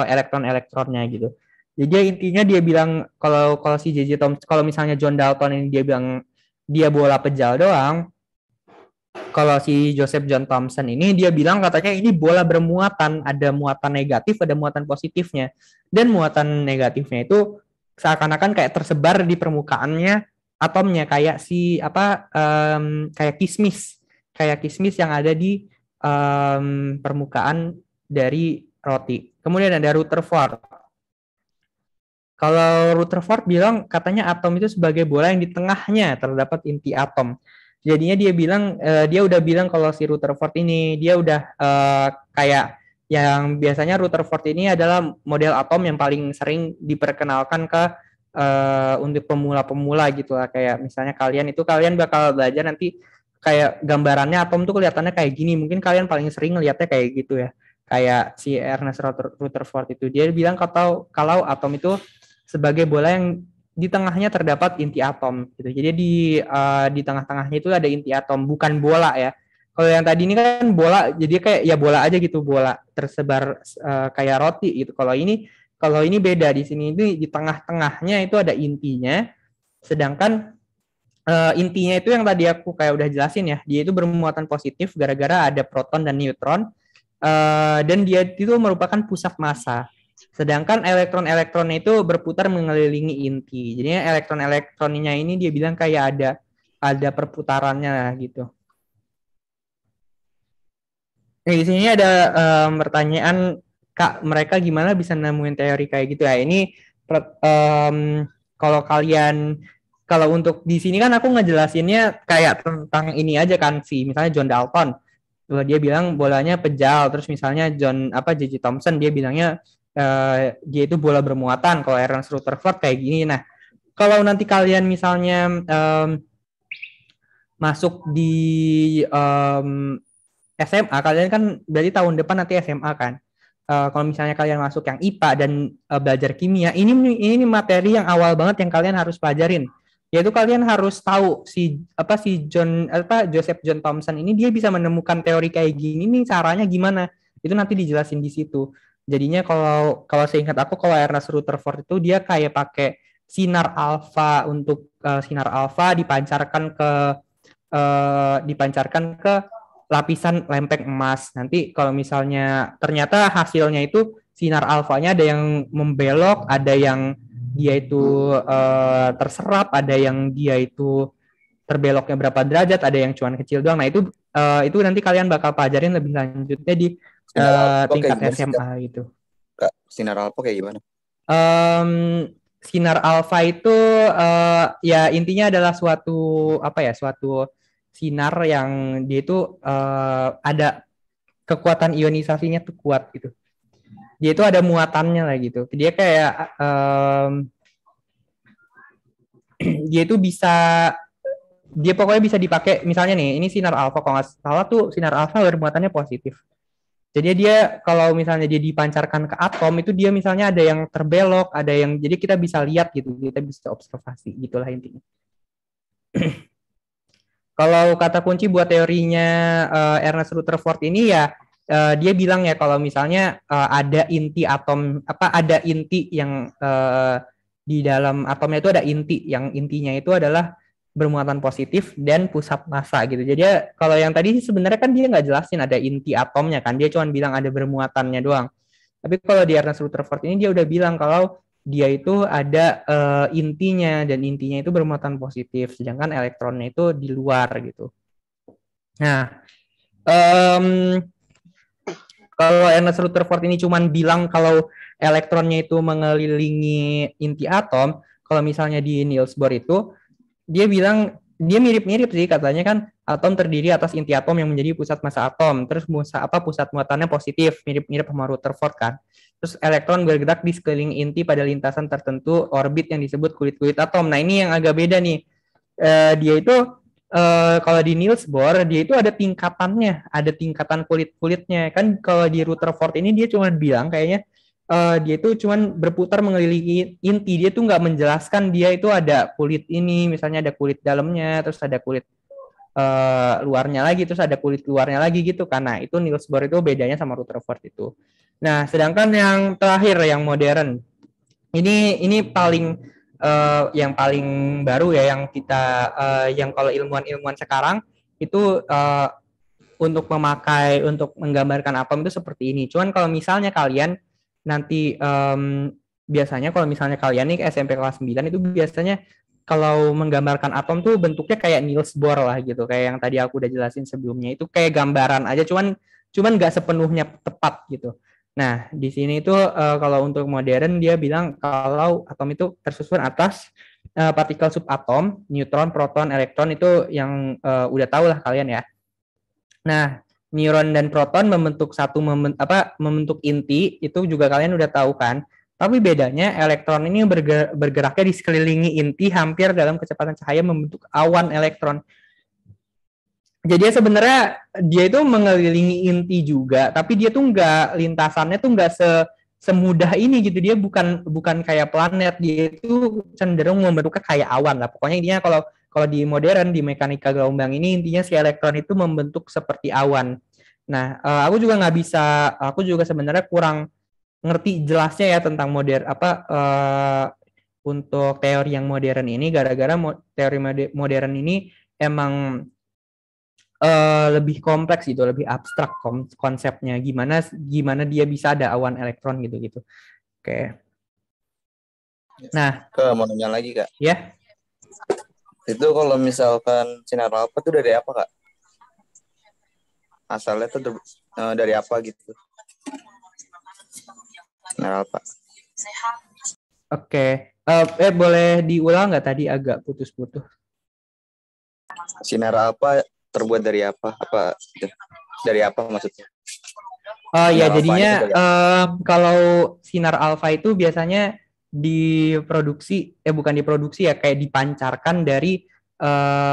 elektron-elektronnya gitu. Jadi intinya dia bilang kalau si J.J. Thomson, kalau misalnya John Dalton ini dia bilang dia bola pejal doang, kalau si Joseph John Thomson ini dia bilang katanya ini bola bermuatan, ada muatan negatif, ada muatan positifnya. Dan muatan negatifnya itu seakan-akan kayak tersebar di permukaannya atomnya kayak kayak kismis yang ada di permukaan dari roti. Kemudian ada Rutherford. Kalau Rutherford bilang katanya atom itu sebagai bola yang di tengahnya terdapat inti atom. Jadinya dia udah bilang kalau si Rutherford ini dia udah kayak yang biasanya Rutherford ini adalah model atom yang paling sering diperkenalkan ke untuk pemula-pemula gitu lah. Kayak misalnya kalian bakal belajar nanti kayak gambarannya atom tuh kelihatannya kayak gini. Mungkin kalian paling sering lihatnya kayak gitu ya. Kayak si Ernest Rutherford itu dia bilang kalau atom itu sebagai bola yang di tengahnya terdapat inti atom gitu. Jadi di tengah-tengahnya itu ada inti atom, bukan bola ya. Kalau yang tadi ini kan bola, jadi kayak ya bola aja gitu, bola tersebar kayak roti gitu. Kalau ini beda, di sini itu di tengah-tengahnya itu ada intinya. Sedangkan intinya itu yang tadi aku kayak udah jelasin ya, dia itu bermuatan positif gara-gara ada proton dan neutron. Dan dia itu merupakan pusat massa. Sedangkan elektron-elektronnya itu berputar mengelilingi inti. Jadinya elektron-elektronnya ini dia bilang kayak ada perputarannya lah gitu. Di sini ada pertanyaan, Kak, mereka gimana bisa nemuin teori kayak gitu ya? Ini kalau kalian, kalau untuk di sini kan aku ngejelasinnya kayak tentang ini aja kan, sih, misalnya John Dalton, dia bilang bolanya pejal, terus misalnya J.J. Thomson dia bilangnya dia itu bola bermuatan, kalau Ernest Rutherford kayak gini. Nah, kalau nanti kalian misalnya masuk di SMA, kalian kan berarti tahun depan nanti SMA kan. Kalau misalnya kalian masuk yang IPA dan belajar kimia, ini materi yang awal banget yang kalian harus pelajarin. Yaitu kalian harus tahu si Joseph John Thomson ini dia bisa menemukan teori kayak gini nih, caranya gimana. Itu nanti dijelasin di situ. Jadinya kalau seingat aku, kalau Ernest Rutherford itu dia kayak pakai sinar alfa untuk sinar alfa dipancarkan ke lapisan lempeng emas. Nanti kalau misalnya ternyata hasilnya itu sinar alfanya ada yang membelok, ada yang dia itu terserap, ada yang dia itu terbeloknya berapa derajat, ada yang cuman kecil doang. Nah, itu nanti kalian bakal pelajarin lebih lanjutnya di tingkat SMA gitu. Kak, sinar alfa kayak gimana? Sinar alfa itu ya intinya adalah suatu sinar yang dia itu ada kekuatan ionisasinya tuh kuat gitu. Dia itu ada muatannya lah gitu. Dia kayak dia itu dia pokoknya bisa dipakai, misalnya nih, ini sinar alfa, kalau nggak salah tuh sinar alfa bermuatannya positif. Jadi dia kalau misalnya dia dipancarkan ke atom itu dia misalnya ada yang terbelok, ada yang, jadi kita bisa lihat gitu, kita bisa observasi gitulah intinya. Kalau kata kunci buat teorinya Ernest Rutherford ini ya dia bilang ya kalau misalnya ada inti atom, ada inti yang di dalam atomnya itu ada inti yang intinya itu adalah bermuatan positif dan pusat massa gitu. Jadi kalau yang tadi sebenarnya kan dia nggak jelasin ada inti atomnya kan, dia cuma bilang ada bermuatannya doang. Tapi kalau di Ernest Rutherford ini dia udah bilang kalau dia itu ada intinya, dan intinya itu bermuatan positif, sedangkan elektronnya itu di luar gitu. Nah, kalau Ernest Rutherford ini cuma bilang kalau elektronnya itu mengelilingi inti atom, kalau misalnya di Niels Bohr itu dia bilang dia mirip-mirip sih, katanya kan atom terdiri atas inti atom yang menjadi pusat massa atom, terus pusat muatannya positif, mirip-mirip sama Rutherford kan. Terus elektron bergerak di sekeliling inti pada lintasan tertentu orbit yang disebut kulit-kulit atom. Nah, ini yang agak beda nih. Dia itu kalau di Niels Bohr dia itu ada tingkatannya, ada tingkatan kulit-kulitnya. Kan kalau di Rutherford ini dia cuma bilang kayaknya dia itu cuman berputar mengelilingi inti, dia tuh nggak menjelaskan dia itu ada kulit ini, misalnya ada kulit dalamnya, terus ada kulit luarnya lagi, terus ada kulit luarnya lagi gitu. Karena itu Niels Bohr itu bedanya sama Rutherford itu. Nah, sedangkan yang terakhir yang modern ini yang paling baru ya, yang kita yang kalau ilmuwan sekarang itu untuk menggambarkan atom itu seperti ini. Cuman kalau misalnya kalian nanti biasanya kalau misalnya kalian nih SMP kelas 9 itu biasanya kalau menggambarkan atom tuh bentuknya kayak Niels Bohr lah gitu, kayak yang tadi aku udah jelasin sebelumnya, itu kayak gambaran aja, cuman nggak sepenuhnya tepat gitu. Nah, di sini itu kalau untuk modern dia bilang kalau atom itu tersusun atas partikel subatom, neutron, proton, elektron, itu yang udah tahu lah kalian ya. Nah, neuron dan proton membentuk inti, itu juga kalian udah tahu kan. Tapi bedanya elektron ini bergeraknya di sekelilingi inti hampir dalam kecepatan cahaya membentuk awan elektron. Jadi sebenarnya dia itu mengelilingi inti juga, tapi dia tuh lintasannya tuh nggak semudah ini gitu. Dia bukan kayak planet, dia itu cenderung membentuknya kayak awan lah. Pokoknya intinya kalau di modern, di mekanika gelombang ini, intinya si elektron itu membentuk seperti awan. Nah, aku juga sebenarnya kurang ngerti jelasnya ya tentang untuk teori yang modern ini, gara-gara teori modern ini emang lebih kompleks gitu, lebih abstrak konsepnya, gimana dia bisa ada awan elektron gitu. Oke. Nah, Kak, mau nanya lagi, Kak. ya. Itu kalau misalkan sinar alfa itu dari apa, Kak? Asalnya tuh dari apa gitu? Sinar alfa. Oke. Boleh diulang nggak tadi agak putus-putus? Sinar alfa terbuat dari apa? Apa gitu? Dari apa maksudnya? Oh ya, Sinar alfa jadinya itu dari apa? kalau sinar alfa itu biasanya diproduksi, bukan diproduksi ya, kayak dipancarkan dari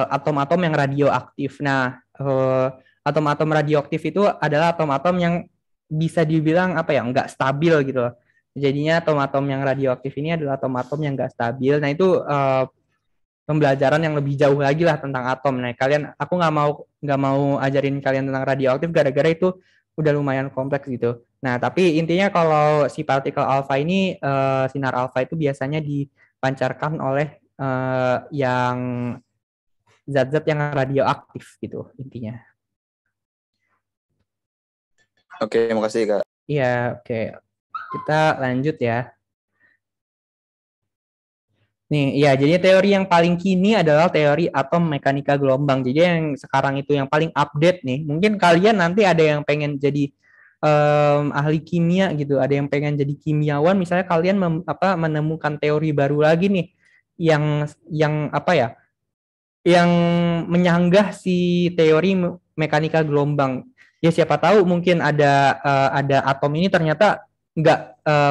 atom-atom yang radioaktif. Nah, atom-atom radioaktif itu adalah atom-atom yang bisa dibilang apa ya, nggak stabil gitu loh. Jadinya atom-atom yang radioaktif ini adalah atom-atom yang nggak stabil. Nah, itu pembelajaran yang lebih jauh lagi lah tentang atom. Nah, aku nggak mau ajarin kalian tentang radioaktif gara-gara itu udah lumayan kompleks gitu. Nah, tapi intinya kalau si partikel alfa ini, sinar alfa itu biasanya dipancarkan oleh yang zat-zat yang radioaktif gitu intinya. Oke, makasih, Kak. Iya, oke. Kita lanjut ya. Nih, ya, jadi teori yang paling kini adalah teori atom mekanika gelombang. Jadi yang sekarang itu yang paling update nih. Mungkin kalian nanti ada yang pengen jadi ahli kimia gitu, ada yang pengen jadi kimiawan. Misalnya kalian menemukan teori baru lagi nih, yang apa ya, yang menyanggah si teori mekanika gelombang. Ya siapa tahu mungkin ada atom ini ternyata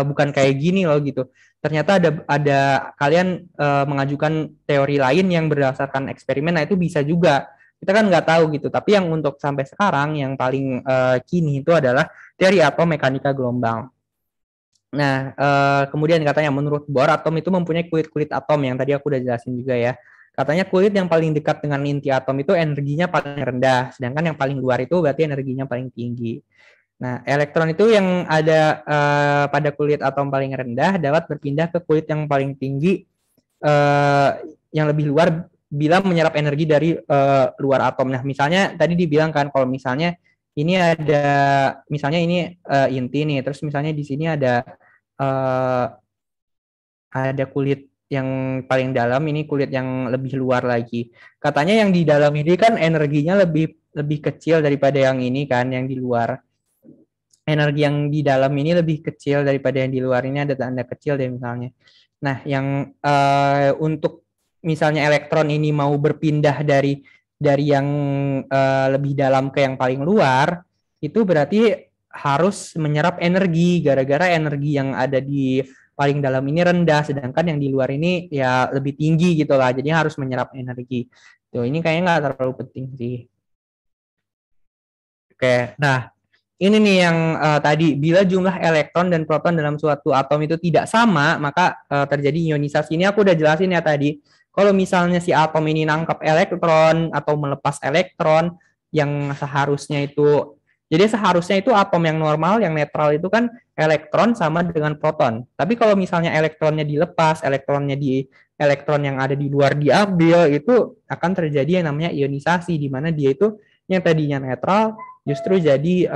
bukan kayak gini loh gitu. Ternyata ada kalian mengajukan teori lain yang berdasarkan eksperimen, nah itu bisa juga. Kita kan nggak tahu gitu. Tapi yang untuk sampai sekarang yang paling kini itu adalah teori atom mekanika gelombang. Nah, kemudian katanya menurut Bohr atom itu mempunyai kulit-kulit atom yang tadi aku udah jelasin juga ya. Katanya kulit yang paling dekat dengan inti atom itu energinya paling rendah, sedangkan yang paling luar itu berarti energinya paling tinggi. Nah, elektron itu yang ada pada kulit atom paling rendah dapat berpindah ke kulit yang paling tinggi yang lebih luar bila menyerap energi dari luar atom. Nah, misalnya tadi dibilang kan kalau misalnya ini ada misalnya ini inti nih, terus misalnya di sini ada kulit yang paling dalam, ini kulit yang lebih luar lagi. Katanya yang di dalam ini kan energinya lebih lebih kecil daripada yang ini kan, yang di luar. Energi yang di dalam ini lebih kecil daripada yang di luar, ini ada tanda kecil deh misalnya. Nah, yang untuk misalnya elektron ini mau berpindah dari yang lebih dalam ke yang paling luar, itu berarti harus menyerap energi, gara-gara energi yang ada di paling dalam ini rendah, sedangkan yang di luar ini ya lebih tinggi gitu lah, jadi harus menyerap energi. Tuh, ini kayaknya nggak terlalu penting sih. Oke, nah ini nih yang tadi, bila jumlah elektron dan proton dalam suatu atom itu tidak sama, maka terjadi ionisasi. Ini aku udah jelasin ya tadi. Kalau misalnya si atom ini nangkap elektron atau melepas elektron yang seharusnya itu, jadi seharusnya itu atom yang normal, yang netral itu kan elektron sama dengan proton. Tapi kalau misalnya elektronnya dilepas, elektron yang ada di luar diambil, itu akan terjadi yang namanya ionisasi, di mana dia itu yang tadinya netral justru jadi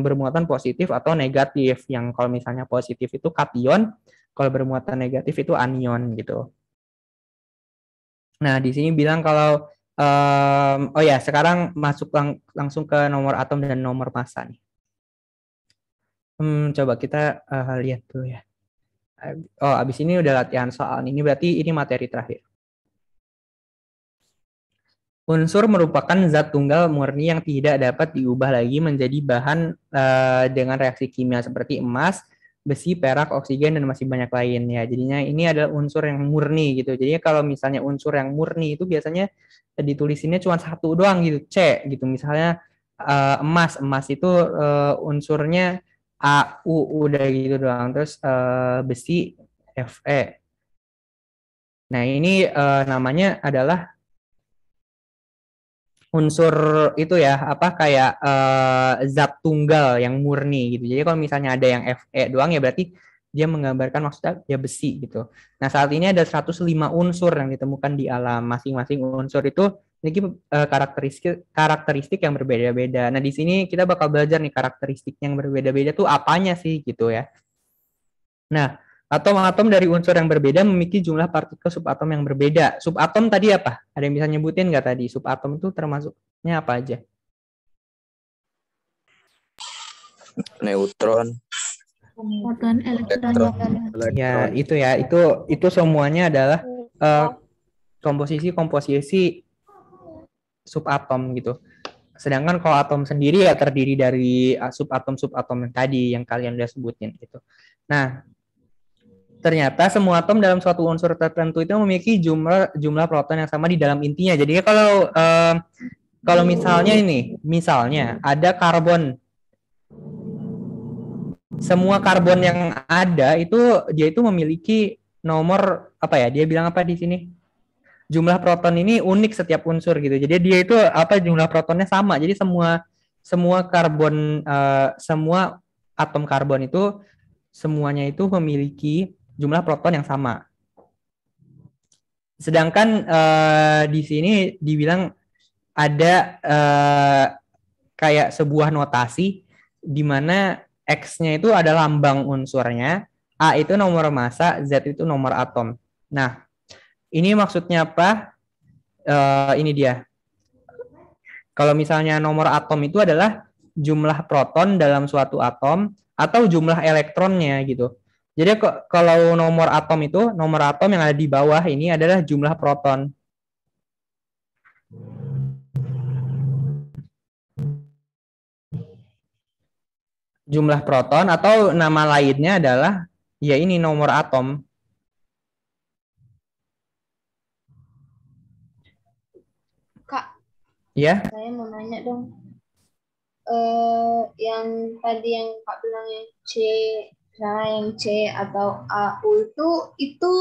bermuatan positif atau negatif. Yang kalau misalnya positif itu kation, kalau bermuatan negatif itu anion gitu. Nah, di sini bilang kalau oh ya, sekarang masuk langsung ke nomor atom dan nomor massa nih. Coba kita lihat dulu ya. Oh, abis ini udah latihan soal ini, berarti ini materi terakhir. Unsur merupakan zat tunggal murni yang tidak dapat diubah lagi menjadi bahan dengan reaksi kimia seperti emas, besi, perak, oksigen, dan masih banyak lain ya. Jadinya ini adalah unsur yang murni gitu. Jadi kalau misalnya unsur yang murni itu biasanya ditulisinnya cuma satu doang gitu, C gitu. Misalnya emas itu unsurnya A, U, udah gitu doang. Terus besi, Fe. Nah ini namanya adalah unsur itu ya, apa kayak zat tunggal yang murni gitu. Jadi kalau misalnya ada yang Fe doang ya berarti dia menggambarkan maksudnya ya besi gitu. Nah, saat ini ada 105 unsur yang ditemukan di alam. Masing-masing unsur itu memiliki karakteristik yang berbeda-beda. Nah, di sini kita bakal belajar nih karakteristik yang berbeda-beda tuh apanya sih gitu ya. Nah, Atom-atom dari unsur yang berbeda memiliki jumlah partikel subatom yang berbeda. Subatom tadi apa? Ada yang bisa nyebutin nggak tadi? Subatom itu termasuknya apa aja? Neutron, Proton, elektron. Ya, itu semuanya adalah komposisi subatom gitu. Sedangkan kalau atom sendiri ya terdiri dari subatom-subatom yang tadi yang kalian udah sebutin gitu. Nah, ternyata semua atom dalam suatu unsur tertentu itu memiliki jumlah proton yang sama di dalam intinya. Jadi kalau misalnya ada karbon, semua karbon yang ada itu dia itu memiliki nomor apa ya? Dia bilang apa di sini? Jumlah proton ini unik setiap unsur gitu. Jadi dia itu jumlah protonnya sama. Jadi semua atom karbon itu semuanya itu memiliki jumlah proton yang sama. Sedangkan di sini dibilang ada kayak sebuah notasi di mana X-nya itu ada lambang unsurnya, A itu nomor massa, Z itu nomor atom. Nah, ini maksudnya apa? Ini dia. Kalau misalnya nomor atom itu adalah jumlah proton dalam suatu atom atau jumlah elektronnya gitu. Jadi kalau nomor atom yang ada di bawah ini adalah jumlah proton. Jumlah proton atau nama lainnya adalah ya ini nomor atom. Kak, Ya. saya mau nanya dong. Yang tadi yang Kak bilang yang C atau AU itu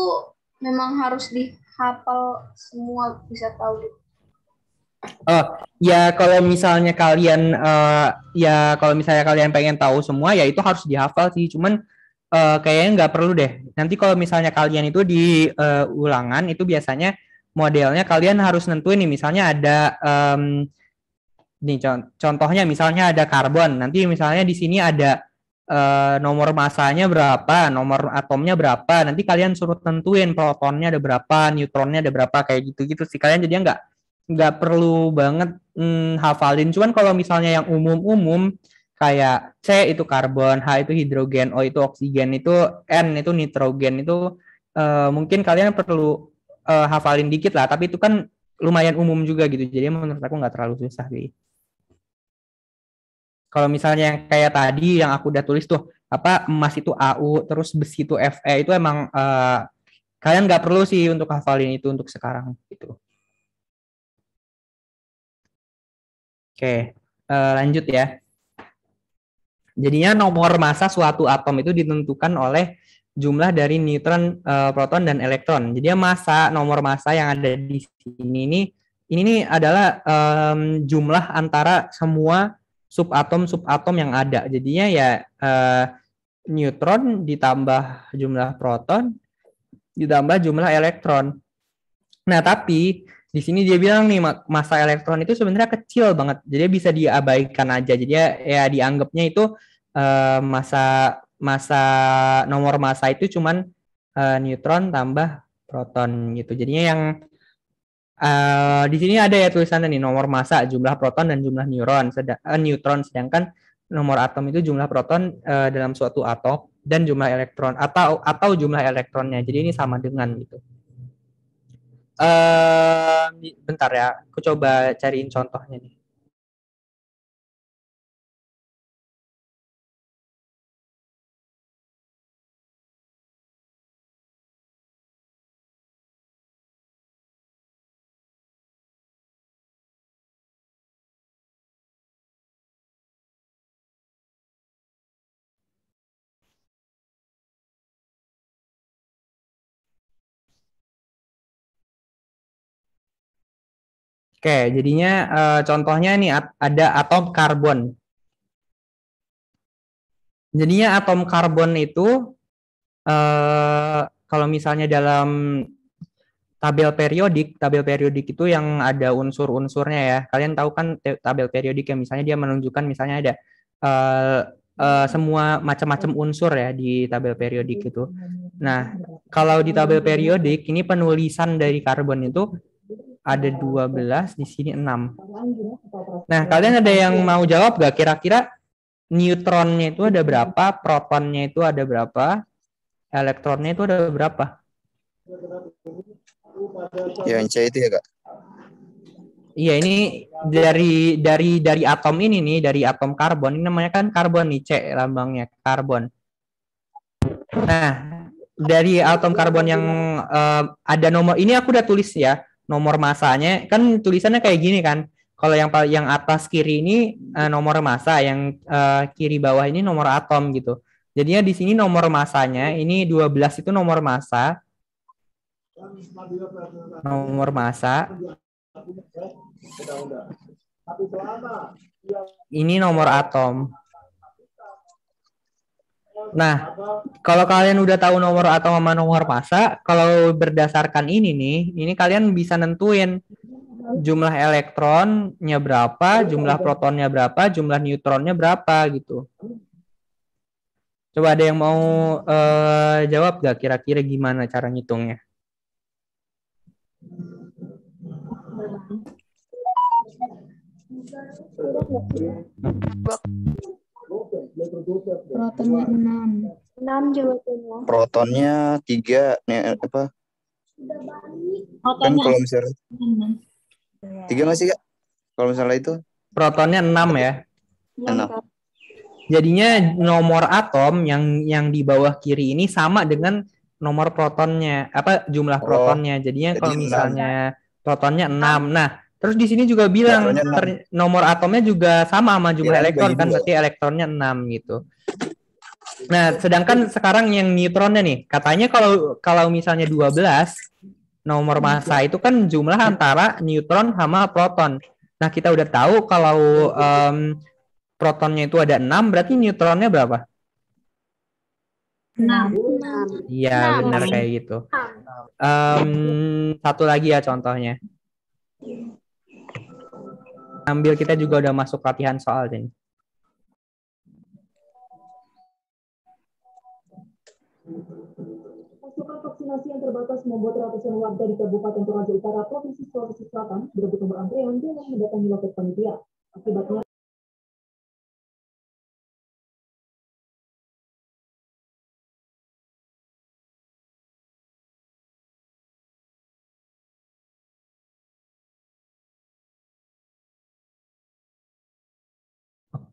memang harus dihafal semua, bisa tahu. Oh, ya kalau misalnya kalian pengen tahu semua ya itu harus dihafal sih. Cuman kayaknya nggak perlu deh. Nanti kalau misalnya kalian itu di ulangan itu biasanya modelnya kalian harus nentuin nih. Misalnya ada nih contohnya misalnya ada karbon. Nanti misalnya di sini ada nomor massanya berapa, nomor atomnya berapa. Nanti kalian suruh tentuin protonnya ada berapa, neutronnya ada berapa kayak gitu-gitu sih. Kalian jadi nggak perlu banget hafalin. Cuman kalau misalnya yang umum-umum kayak C itu karbon, H itu hidrogen, O itu oksigen, itu N itu nitrogen itu mungkin kalian perlu hafalin dikit lah. Tapi itu kan lumayan umum juga gitu. Jadi menurut aku nggak terlalu susah sih. Kalau misalnya yang kayak tadi yang aku udah tulis tuh emas itu AU, terus besi itu Fe itu emang kalian nggak perlu sih untuk hafalin itu untuk sekarang gitu. Oke, lanjut ya. Jadinya nomor massa suatu atom itu ditentukan oleh jumlah dari neutron, proton, dan elektron. Jadi nomor massa yang ada di sini ini adalah jumlah antara semua subatom yang ada. Jadinya ya neutron ditambah jumlah proton ditambah jumlah elektron. Nah, tapi di sini dia bilang nih massa elektron itu sebenarnya kecil banget, jadi bisa diabaikan aja. Jadi ya dianggapnya itu nomor massa itu cuman neutron tambah proton gitu. Jadinya yang di sini ada ya tulisannya nih nomor massa, jumlah proton dan jumlah neutron, sedangkan nomor atom itu jumlah proton dalam suatu atom dan jumlah elektron atau jumlah elektronnya. Jadi ini sama dengan gitu. Bentar ya, aku coba cariin contohnya nih. Oke, jadinya contohnya nih ada atom karbon. Jadinya atom karbon itu kalau misalnya dalam tabel periodik itu yang ada unsur-unsurnya ya. Kalian tahu kan tabel periodik yang misalnya dia menunjukkan misalnya ada semua macam-macam unsur ya di tabel periodik itu. Nah, kalau di tabel periodik ini penulisan dari karbon itu ada 12, di sini 6. Nah, kalian ada yang mau jawab gak kira-kira neutronnya itu ada berapa, protonnya itu ada berapa, elektronnya itu ada berapa? Yang C itu ya, Kak? Iya, ini dari atom ini nih, dari atom karbon. Ini namanya kan karbon nih, C lambangnya, karbon. Nah, dari atom karbon yang ada nomor, ini aku udah tulis ya, nomor masanya. Kan tulisannya kayak gini kan. Kalau yang atas kiri ini nomor massa, yang kiri bawah ini nomor atom gitu. Jadinya di sini nomor massanya, ini 12 itu nomor massa. Nomor massa. Ini nomor atom. Nah, kalau kalian udah tahu nomor atom sama nomor massa, kalau berdasarkan ini nih, ini kalian bisa nentuin jumlah elektronnya berapa, jumlah protonnya berapa, jumlah neutronnya berapa gitu. Coba ada yang mau jawab gak kira-kira gimana cara ngitungnya? Protonnya 6. 6 jawabannya. Protonnya 3, apa? Kan kalau misalnya 3 nggak sih, Kak? Kalau misalnya itu Protonnya 6 ya. 6. Jadinya nomor atom yang di bawah kiri ini sama dengan nomor protonnya, apa jumlah protonnya. Jadinya jadi kalau 6. misalnya protonnya 6. Nah, terus di sini juga bilang Elektronnya nomor atomnya juga sama jumlah Kirain elektron bagi kan, dua. berarti elektronnya 6 gitu. Nah, sedangkan sekarang yang neutronnya nih, katanya kalau misalnya 12 nomor massa itu kan jumlah antara neutron sama proton. Nah, kita udah tahu kalau protonnya itu ada 6, berarti neutronnya berapa? 6. Iya, benar kayak gitu. Satu lagi ya contohnya. Ambil, kita juga udah masuk latihan soal ini. Pasukan vaksinasi yang terbatas membuat ratusan warga di Kabupaten Toraja Utara, Provinsi Sulawesi Selatan berebut nomor antrean dengan mendatangi loket panitia. Akibatnya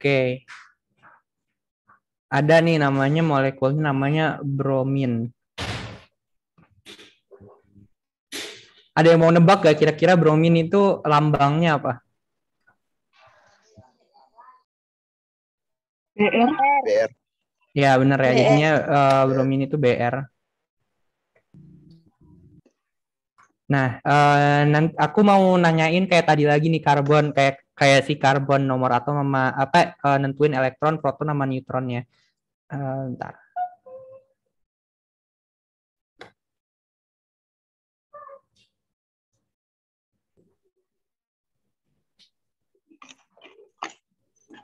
Oke. Ada nih namanya molekulnya namanya bromin. Ada yang mau nebak gak kira-kira bromin itu lambangnya apa? BR. Ya benar ya, jadinya bromin itu BR. Nah, nanti aku mau nanyain kayak tadi lagi nih karbon, kayak si karbon nomor atom sama apa nentuin elektron, proton sama neutronnya. Bentar.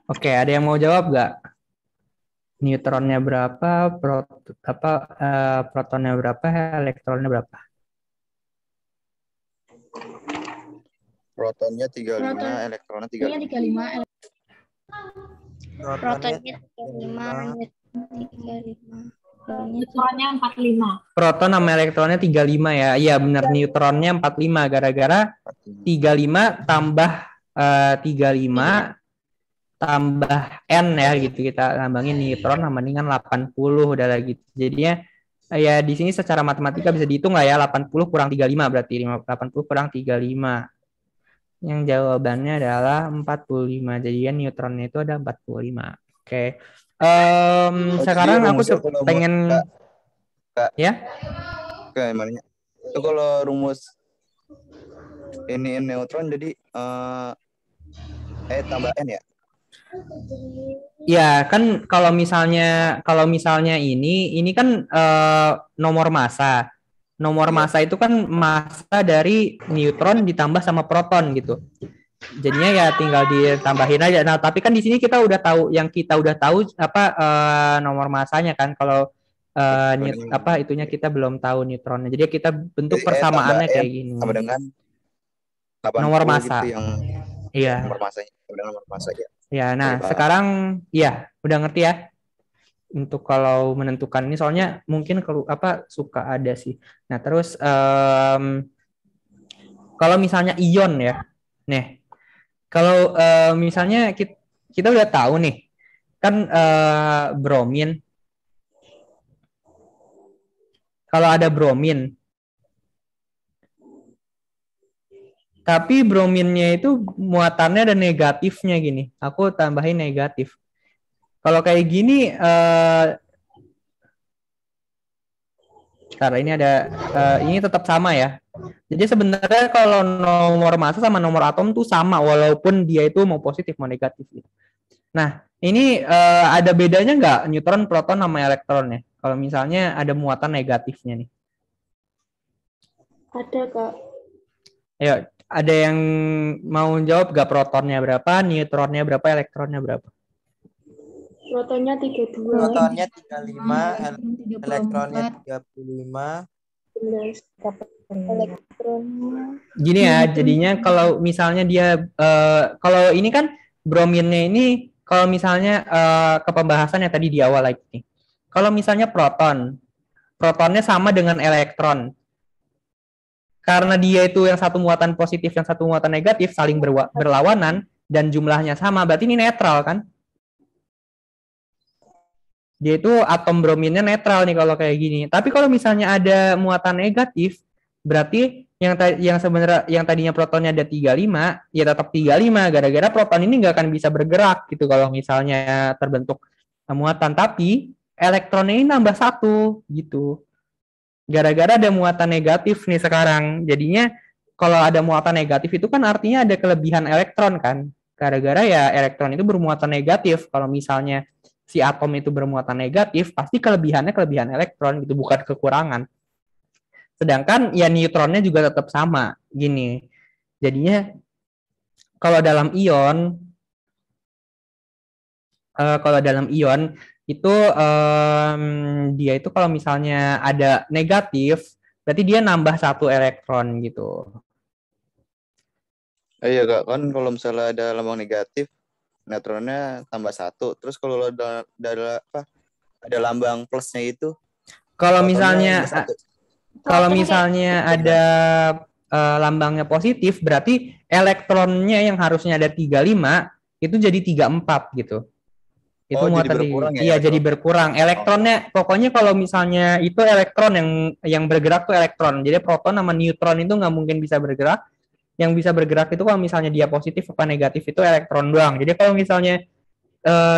Oke, ada yang mau jawab nggak? Neutronnya berapa, protonnya berapa, elektronnya berapa? Protonnya 35, elektronnya 35. 35. Protonnya 35. neutronnya 45. Proton sama elektronnya 35 ya. Iya benar, neutronnya 45 gara-gara 35 tambah 35 tambah N ya gitu, kita lambangin neutron sama dengan 80 udah lagi. Jadinya ya di sini secara matematika bisa dihitung lah ya, 80 kurang 35 berarti 80 kurang 35. Yang jawabannya adalah 45. Jadinya neutronnya itu ada 45. Oke. Sekarang aku pengen Kak. Ya. Kayak mana? Itu kalau rumus ini neutron jadi tambah N ya? Ya kan kalau misalnya ini kan nomor massa. Nomor massa itu kan massa dari neutron ditambah sama proton gitu. Jadinya ya tinggal ditambahin aja. Nah, tapi kan di sini kita udah tahu, yang kita udah tahu apa nomor massanya kan. Kalau itunya kita belum tahu neutronnya. Jadi kita bentuk Jadi, persamaannya tambah kayak N gini. sama dengan 80 Nomor massa. gitu yang Iya. nomor masanya, nomor massa ya. Ya, nah Baik, Pak. sekarang ya udah ngerti ya untuk kalau menentukan ini, soalnya mungkin suka ada sih. Nah terus kalau misalnya ion ya, nih kalau misalnya kita udah tahu nih kan bromin, kalau ada bromin tapi brominnya itu muatannya ada negatifnya gini, aku tambahin negatif. Kalau kayak gini, karena ini ada ini tetap sama ya. Jadi sebenarnya kalau nomor massa sama nomor atom tuh sama, walaupun dia itu mau positif mau negatif. Nah, ini ada bedanya nggak neutron, proton, sama elektronnya? Kalau misalnya ada muatan negatifnya nih. Ada, Kak. Ayo, ada yang mau jawab nggak, protonnya berapa, neutronnya berapa, elektronnya berapa? Protonnya 32. Protonnya 35, elektronnya 35. 11. Elektronnya. Gini ya, jadinya kalau misalnya dia kalau ini kan brominnya ini, kalau misalnya ke pembahasan yang tadi di awal lagi nih. Kalau misalnya protonnya sama dengan elektron. Karena dia itu yang satu muatan positif, yang satu muatan negatif, saling berlawanan dan jumlahnya sama, berarti ini netral kan? Dia itu atom brominnya netral nih kalau kayak gini. Tapi kalau misalnya ada muatan negatif, berarti yang sebenarnya yang tadinya protonnya ada 35, ya tetap 35, gara-gara proton ini nggak akan bisa bergerak gitu kalau misalnya terbentuk muatan. Tapi elektronnya ini nambah 1 gitu. Gara-gara ada muatan negatif nih sekarang. Jadinya kalau ada muatan negatif itu kan artinya ada kelebihan elektron kan. Gara-gara ya elektron itu bermuatan negatif. Kalau misalnya si atom itu bermuatan negatif, pasti kelebihannya kelebihan elektron gitu, bukan kekurangan. Sedangkan ya neutronnya juga tetap sama gini. Jadinya kalau dalam ion itu dia itu kalau misalnya ada negatif, berarti dia nambah 1 elektron gitu. Iya Kak, kan kalau misalnya ada lambang negatif, neutronnya tambah 1. Terus kalau ada lambang plusnya itu, kalau protonnya misalnya ada lambangnya positif, berarti elektronnya yang harusnya ada 35 itu jadi 34 gitu. Itu muatan berkurang ya? Iya, jadi berkurang. Elektronnya pokoknya kalau misalnya itu elektron yang bergerak tuh elektron. Jadi proton sama neutron itu nggak mungkin bisa bergerak. Yang bisa bergerak itu kalau misalnya dia positif apa negatif itu elektron doang. Jadi kalau misalnya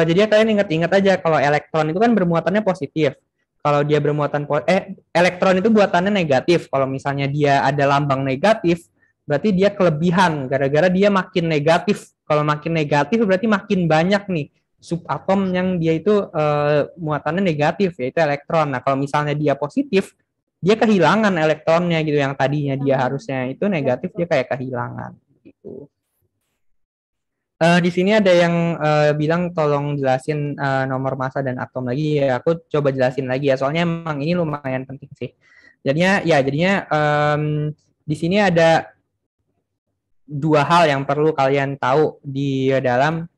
jadi kalian ingat-ingat aja kalau elektron itu kan bermuatannya positif. Kalau dia bermuatan elektron itu buatannya negatif. Kalau misalnya dia ada lambang negatif, berarti dia kelebihan gara-gara dia makin negatif. Kalau makin negatif berarti makin banyak nih subatom yang dia itu muatannya negatif, yaitu elektron. Nah, kalau misalnya dia positif, dia kehilangan elektronnya gitu, yang tadinya dia harusnya itu negatif, dia kayak kehilangan gitu. Di sini ada yang bilang tolong jelasin nomor massa dan atom lagi. Ya, aku coba jelasin lagi ya, soalnya emang ini lumayan penting sih. Jadinya di sini ada 2 hal yang perlu kalian tahu di dalam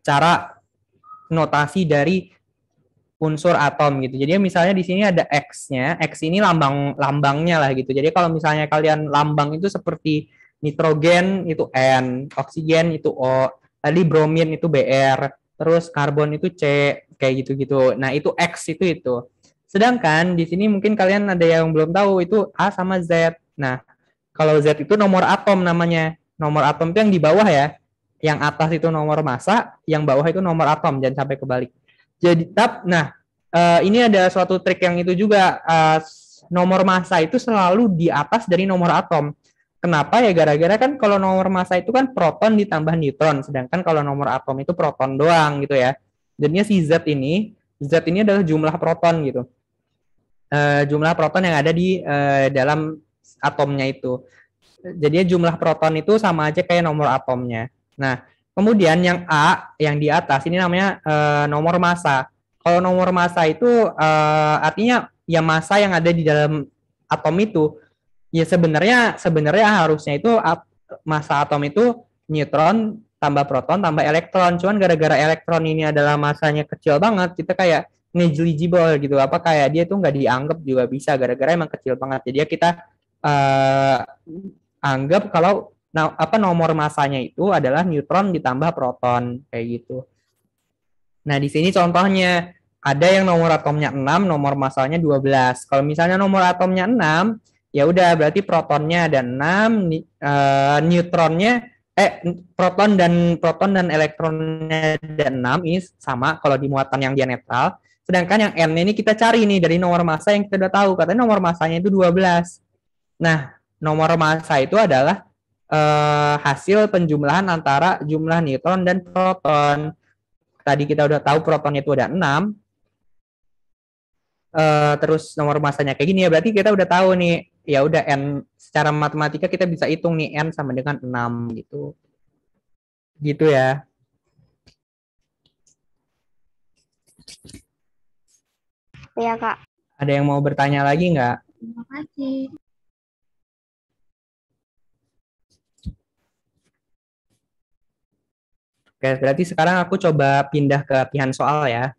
cara notasi dari unsur atom gitu. Jadi misalnya di sini ada X-nya, X ini lambangnya lah gitu. Jadi kalau misalnya kalian lambang itu seperti nitrogen itu N, oksigen itu O, tadi bromin itu Br, terus karbon itu C, kayak gitu-gitu. Nah, itu X itu. Sedangkan di sini mungkin kalian ada yang belum tahu itu A sama Z. Nah, kalau Z itu nomor atom namanya. Nomor atom itu yang di bawah ya. Yang atas itu nomor massa, yang bawah itu nomor atom, jangan sampai kebalik. Jadi ini ada suatu trik yang itu juga, nomor massa itu selalu di atas dari nomor atom. Kenapa ya? Gara-gara kan kalau nomor massa itu kan proton ditambah neutron, sedangkan kalau nomor atom itu proton doang gitu ya. Jadinya si Z ini adalah jumlah proton gitu. Jumlah proton yang ada di dalam atomnya itu. Jadi jumlah proton itu sama aja kayak nomor atomnya. Nah, Kemudian yang A yang di atas ini namanya nomor massa. Kalau nomor massa itu artinya ya massa yang ada di dalam atom itu. Ya sebenarnya harusnya itu massa atom itu neutron tambah proton tambah elektron. Cuman gara-gara elektron ini adalah massanya kecil banget, kita kayak negligible gitu. Apa kayak dia tuh nggak dianggap juga bisa gara-gara emang kecil banget. Jadi kita anggap kalau nomor massanya itu adalah neutron ditambah proton kayak gitu. Nah, di sini contohnya ada yang nomor atomnya 6, nomor massanya 12. Kalau misalnya nomor atomnya 6, ya udah berarti protonnya ada 6, neutronnya proton dan elektronnya ada 6, ini sama kalau di muatan yang dia netral. Sedangkan yang N ini kita cari nih dari nomor massa yang kita udah tahu, katanya nomor massanya itu 12. Nah, nomor massa itu adalah hasil penjumlahan antara jumlah neutron dan proton. Tadi kita udah tahu protonnya itu ada 6. Terus nomor massanya kayak gini ya, berarti kita udah tahu nih, ya udah N secara matematika kita bisa hitung nih N sama dengan 6 gitu. Gitu ya. Iya, Kak. Ada yang mau bertanya lagi nggak? Terima kasih. Oke, berarti sekarang aku coba pindah ke latihan soal ya.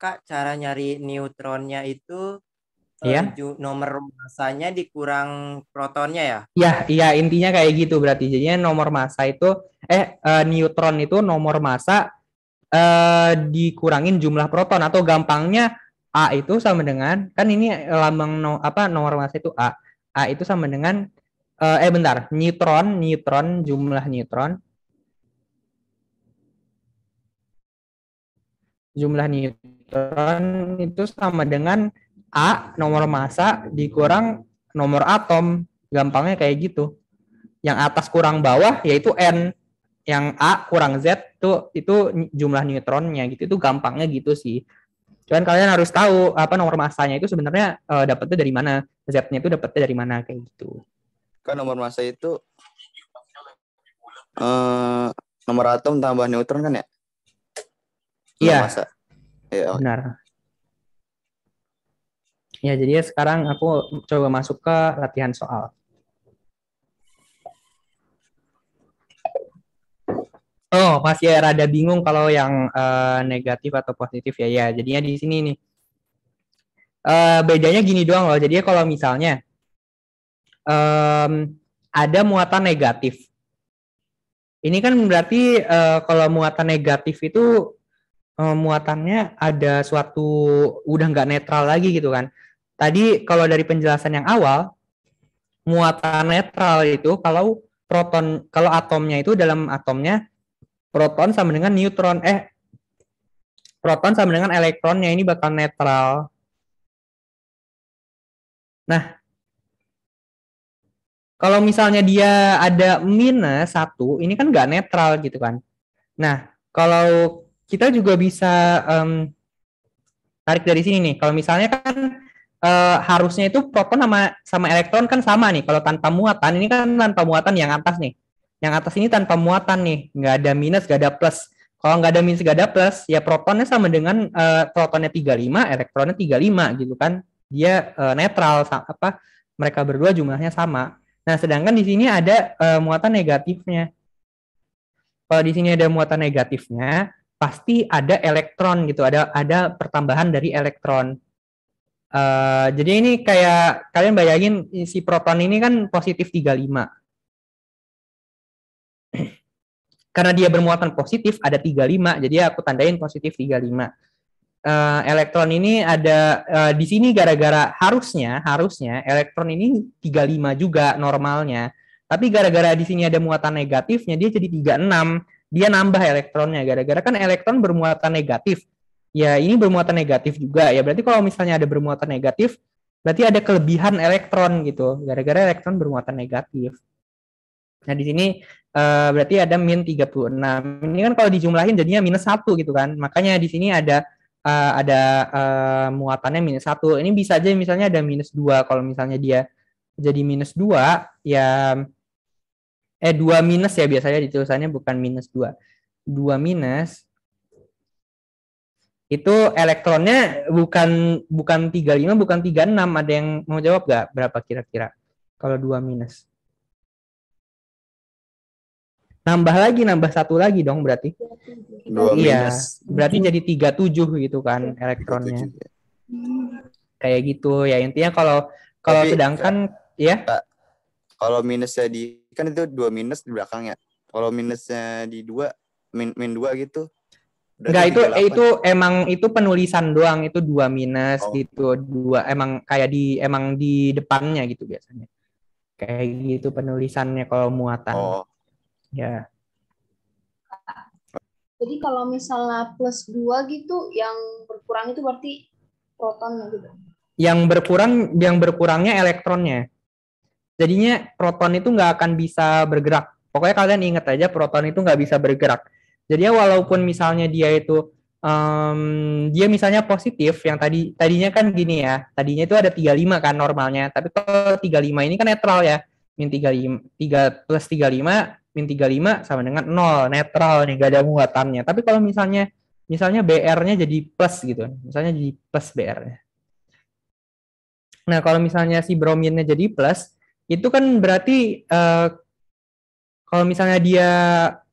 Kak, cara nyari neutronnya itu Iya? nomor massanya dikurang protonnya ya? Iya, intinya kayak gitu berarti. Jadinya nomor massa itu neutron itu nomor massa dikurangin jumlah proton, atau gampangnya A itu sama dengan, kan ini lambang nomor massa itu A. A itu sama dengan neutron jumlah neutron itu sama dengan A nomor massa dikurang nomor atom. Gampangnya kayak gitu. Yang atas kurang bawah yaitu N, yang A kurang Z itu jumlah neutronnya gitu. Itu gampangnya gitu sih. Cuman kalian harus tahu apa nomor massanya itu sebenarnya dapetnya dari mana, Z-nya itu dapetnya dari mana kayak gitu. Kan nomor massa itu nomor atom tambah neutron kan ya? Iya. Ya, benar. Ya, jadi sekarang aku coba masuk ke latihan soal. Oh, masih rada bingung kalau yang negatif atau positif ya. Ya, jadinya di sini nih. Bedanya gini doang loh. Jadi kalau misalnya ada muatan negatif. Ini kan berarti kalau muatan negatif itu muatannya ada suatu udah nggak netral lagi gitu kan. Tadi kalau dari penjelasan yang awal, muatan netral itu kalau atomnya itu dalam atomnya proton sama dengan neutron, proton sama dengan elektronnya ini bakal netral. Nah, kalau misalnya dia ada -1, ini kan nggak netral gitu kan. Nah, kalau kita juga bisa tarik dari sini nih. Kalau misalnya kan harusnya itu proton sama elektron kan sama nih. Kalau tanpa muatan, ini kan tanpa muatan yang atas nih. Yang atas ini tanpa muatan nih. Nggak ada minus, nggak ada plus. Kalau nggak ada minus, nggak ada plus, ya protonnya sama dengan protonnya 35, elektronnya 35 gitu kan. Dia netral, mereka berdua jumlahnya sama. Nah, sedangkan di sini ada muatan negatifnya. Kalau di sini ada muatan negatifnya, pasti ada elektron gitu, ada pertambahan dari elektron. Jadi ini kayak kalian bayangin si proton ini kan positif 35. Karena dia bermuatan positif ada 35, jadi aku tandain positif 35. Elektron ini ada di sini gara-gara harusnya elektron ini 35 juga normalnya. Tapi gara-gara di sini ada muatan negatifnya dia jadi 36. Dia nambah elektronnya gara-gara kan elektron bermuatan negatif. Ya, ini bermuatan negatif juga. Ya berarti kalau misalnya ada bermuatan negatif, berarti ada kelebihan elektron gitu. Gara-gara elektron bermuatan negatif. Nah, di sini berarti ada -36. Ini kan kalau dijumlahin jadinya -1 gitu kan. Makanya di sini ada muatannya -1. Ini bisa aja misalnya ada -2. Kalau misalnya dia jadi -2, ya 2 minus ya biasanya ditulisannya, bukan minus 2. 2 minus itu elektronnya bukan 35, bukan 36. Ada yang mau jawab nggak berapa kira-kira kalau 2 minus? Nambah lagi, nambah 1 lagi dong berarti. 2 Iya, minus berarti jadi 37 gitu kan elektronnya. 37. Kayak gitu ya, intinya kalau Tapi, sedangkan ya kalau minusnya kan itu 2 minus di belakangnya. Kalau minusnya di 2 min 2 gitu. enggak, Berarti 38. itu itu penulisan doang, itu 2 minus Oh. gitu. 2 emang kayak emang di depannya gitu biasanya. Kayak gitu penulisannya kalau muatan. Oh. Ya. Jadi kalau misalnya plus 2 gitu, yang berkurang itu berarti protonnya gitu. Yang berkurangnya elektronnya. Jadinya proton itu nggak akan bisa bergerak. Pokoknya kalian ingat aja, proton itu nggak bisa bergerak. Jadi walaupun misalnya dia itu dia misalnya positif, yang tadinya kan gini ya, tadinya itu ada 35 kan normalnya, tapi kalau 35 ini kan netral ya, min 35 plus 35 min 35 sama dengan 0, netral nih, gak ada muatannya. Tapi kalau misalnya BR-nya jadi plus gitu, misalnya jadi plus BR-nya. Nah, kalau misalnya si brominnya jadi plus, itu kan berarti kalau misalnya dia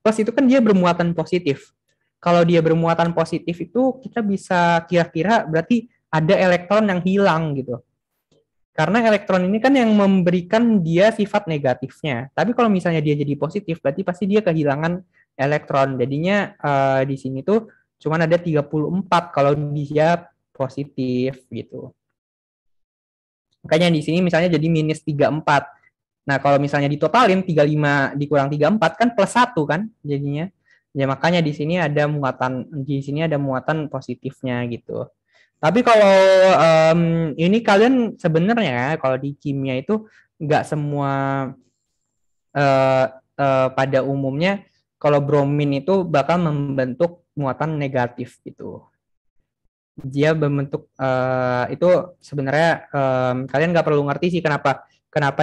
plus itu kan dia bermuatan positif. Kalau dia bermuatan positif itu kita bisa kira-kira berarti ada elektron yang hilang gitu. Karena elektron ini kan yang memberikan dia sifat negatifnya. Tapi kalau misalnya dia jadi positif, berarti pasti dia kehilangan elektron. Jadinya di sini tuh cuma ada 34 kalau dia positif gitu. Makanya di sini misalnya jadi minus 34. Nah, kalau misalnya ditotalin 35 dikurang 34 kan plus 1 kan jadinya. Ya makanya di sini ada muatan positifnya gitu. Tapi kalau ini kalian sebenarnya kalau di kimia itu nggak semua pada umumnya kalau bromin itu bakal membentuk muatan negatif gitu. Dia membentuk itu sebenarnya kalian nggak perlu ngerti sih kenapa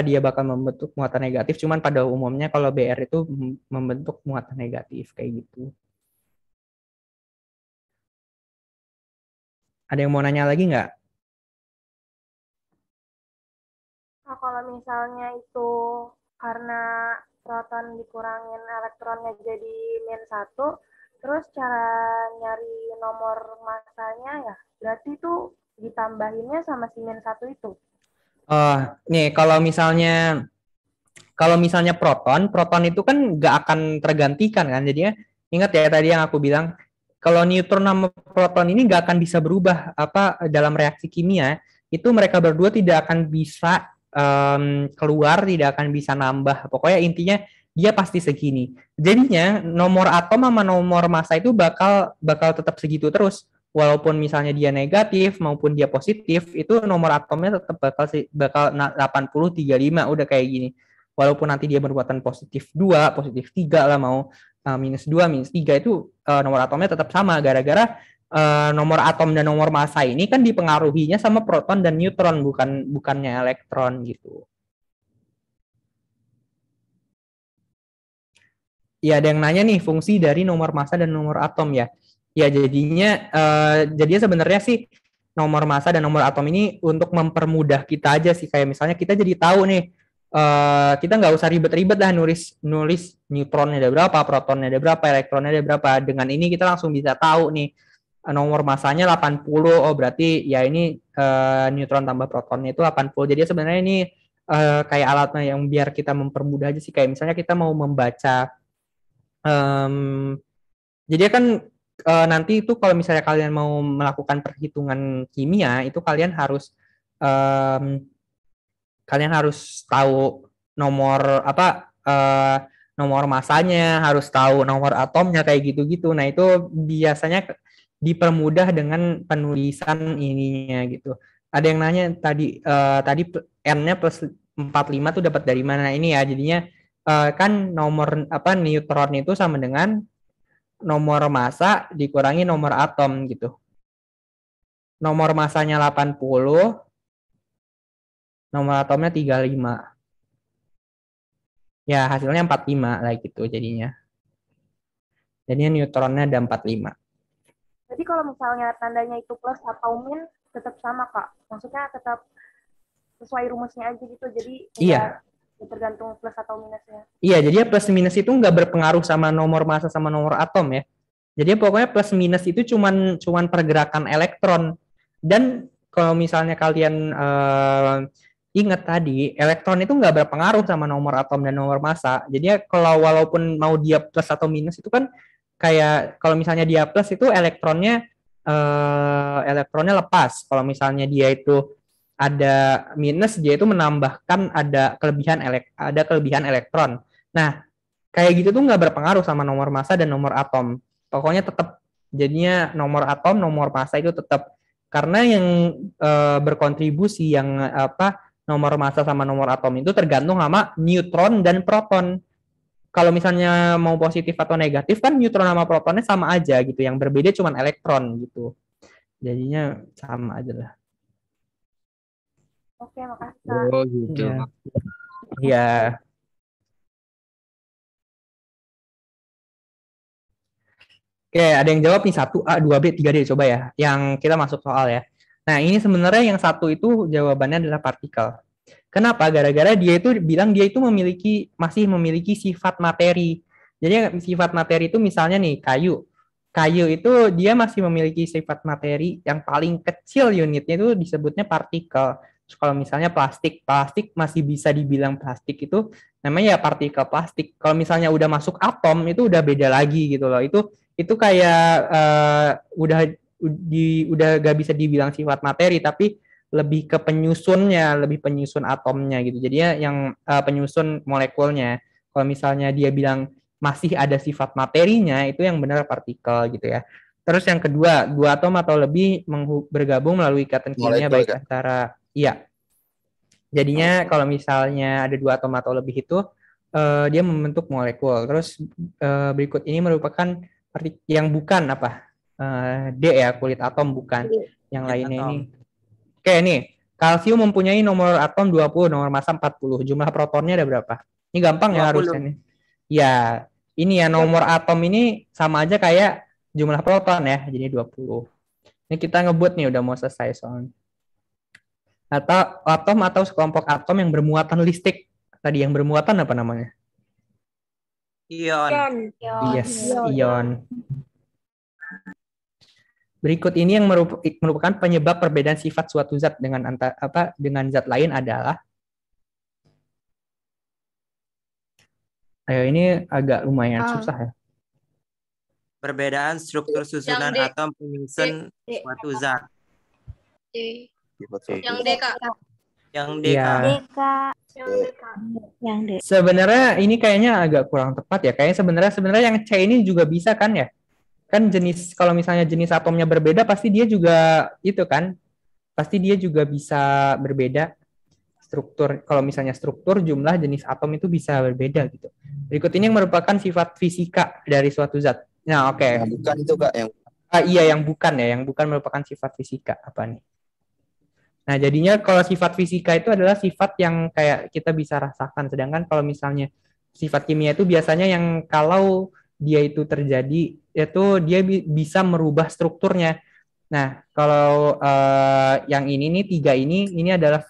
dia bakal membentuk muatan negatif. Cuman pada umumnya kalau BR itu membentuk muatan negatif kayak gitu. Ada yang mau nanya lagi nggak? Nah, kalau misalnya itu karena proton dikurangin elektronnya jadi min 1, terus cara nyari nomor masanya ya berarti itu ditambahinnya sama si min 1 itu. Nih kalau misalnya proton itu kan nggak akan tergantikan kan, jadinya ingat ya tadi yang aku bilang kalau neutron sama proton ini nggak akan bisa berubah dalam reaksi kimia, itu mereka berdua tidak akan bisa keluar, tidak akan bisa nambah, pokoknya intinya dia pasti segini. Jadinya nomor atom sama nomor massa itu bakal tetap segitu terus, walaupun misalnya dia negatif maupun dia positif, itu nomor atomnya tetap bakal 80-35 udah kayak gini. Walaupun nanti dia bermuatan positif 2, positif 3 lah, mau minus 2, minus 3, itu nomor atomnya tetap sama, gara-gara nomor atom dan nomor massa ini kan dipengaruhinya sama proton dan neutron, bukannya elektron gitu. Ya, ada yang nanya nih fungsi dari nomor massa dan nomor atom ya. Ya, jadinya sebenarnya sih nomor massa dan nomor atom ini untuk mempermudah kita aja sih, kayak misalnya kita jadi tahu nih, kita nggak usah ribet-ribet lah nulis neutronnya ada berapa, protonnya ada berapa, elektronnya ada berapa. Dengan ini kita langsung bisa tahu nih nomor massanya 80, oh berarti ya ini neutron tambah protonnya itu 80. Jadi sebenarnya ini kayak alatnya yang biar kita mempermudah aja sih, kayak misalnya kita mau membaca jadi kan nanti itu kalau misalnya kalian mau melakukan perhitungan kimia itu kalian harus tahu nomor nomor masanya, harus tahu nomor atomnya kayak gitu-gitu. Nah, itu biasanya dipermudah dengan penulisan ininya gitu. Ada yang nanya tadi N-nya plus 45 tuh dapat dari mana? Ini ya, jadinya kan nomor neutron itu sama dengan nomor massa dikurangi nomor atom gitu. Nomor massanya 80, nomor atomnya 35. Ya, hasilnya 45 lah gitu jadinya. Jadinya neutronnya ada 45. Jadi kalau misalnya tandanya itu plus atau min, tetap sama, Kak. Maksudnya tetap sesuai rumusnya aja gitu. Jadi Iya. nggak tergantung plus atau minusnya. Iya, jadi plus minus itu nggak berpengaruh sama nomor massa sama nomor atom ya. Jadi pokoknya plus minus itu cuman pergerakan elektron. Dan kalau misalnya kalian ingat tadi, elektron itu nggak berpengaruh sama nomor atom dan nomor massa. Jadi kalau walaupun mau dia plus atau minus itu kan kayak kalau misalnya dia plus itu elektronnya lepas. Kalau misalnya dia itu ada minus, dia itu menambahkan ada kelebihan elektron. Nah, kayak gitu tuh nggak berpengaruh sama nomor massa dan nomor atom. Pokoknya tetap jadinya nomor atom, nomor massa itu tetap, karena yang berkontribusi yang nomor massa sama nomor atom itu tergantung sama neutron dan proton. Kalau misalnya mau positif atau negatif kan neutron sama protonnya sama aja gitu. Yang berbeda cuma elektron gitu. Jadinya sama aja lah. Oke, makasih, Kak. Oh gitu. Iya. Iya. Oke, ada yang jawab nih 1A, 2B, 3D, coba ya. Yang kita masuk soal ya. Nah, ini sebenarnya yang satu itu jawabannya adalah partikel. Kenapa? Gara-gara dia itu bilang dia itu masih memiliki sifat materi. Jadi sifat materi itu misalnya nih kayu. Kayu itu dia masih memiliki sifat materi yang paling kecil unitnya itu disebutnya partikel. Terus kalau misalnya plastik masih bisa dibilang plastik itu namanya ya partikel plastik. Kalau misalnya udah masuk atom itu udah beda lagi gitu loh. Itu kayak udah gak bisa dibilang sifat materi tapi lebih ke penyusun atomnya gitu. Jadinya yang penyusun molekulnya. Kalau misalnya dia bilang masih ada sifat materinya, itu yang benar partikel gitu ya. Terus yang kedua, dua atom atau lebih bergabung melalui ikatan kimia baik antara jadinya kalau misalnya ada dua atom atau lebih itu dia membentuk molekul. Terus berikut ini merupakan yang bukan D ya, kulit atom bukan. Yang lainnya ini. Oke, nih. Kalsium mempunyai nomor atom 20, nomor massa 40. Jumlah protonnya ada berapa? Ini gampang 20. Ya harusnya nih. Ya, ini ya nomor atom ini sama aja kayak jumlah proton ya, jadi 20. Ini kita ngebut nih udah mau selesai soalnya. Atau atom atau sekelompok atom yang bermuatan listrik. Tadi yang bermuatan apa namanya? Ion. Yes, ion. Berikut ini yang merupakan penyebab perbedaan sifat suatu zat dengan zat lain adalah. Ayo, ini agak lumayan susah ya. Perbedaan struktur susunan atom penyusun suatu zat. Yang D, Kak. Yang D, Ya. Yang D. Sebenarnya ini kayaknya agak kurang tepat ya. Kayaknya sebenarnya yang C ini juga bisa kan ya? Kan kalau misalnya jenis atomnya berbeda pasti dia juga bisa berbeda struktur. Kalau misalnya struktur, jumlah, jenis atom itu bisa berbeda gitu. Berikut ini yang merupakan sifat fisika dari suatu zat. Nah, oke. Yang bukan itu Kak, yang iya, yang bukan merupakan sifat fisika apa nih? Nah, jadinya kalau sifat fisika itu adalah sifat yang kayak kita bisa rasakan. Sedangkan kalau misalnya sifat kimia itu biasanya yang kalau dia itu terjadi, itu dia bisa merubah strukturnya. Nah, kalau yang ini nih 3 ini adalah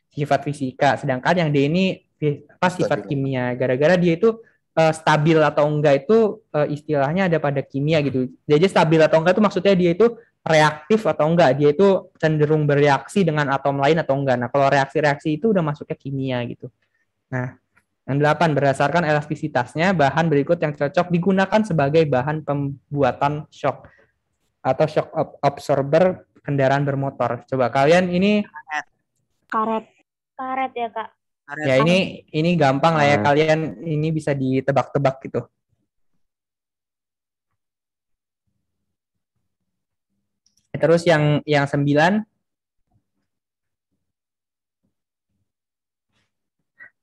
sifat fisika, sedangkan yang D ini sifat kimia. Gara-gara dia itu stabil atau enggak itu istilahnya ada pada kimia gitu. Jadi stabil atau enggak itu maksudnya dia itu reaktif atau enggak, dia itu cenderung bereaksi dengan atom lain atau enggak. Nah, kalau reaksi-reaksi itu udah masuknya kimia gitu. Nah, yang 8, berdasarkan elastisitasnya, bahan berikut yang cocok digunakan sebagai bahan pembuatan shock atau shock absorber kendaraan bermotor. Coba kalian ini Karet ya, Kak. Ya ini gampang lah ya, kalian ini bisa ditebak-tebak gitu. Terus yang 9,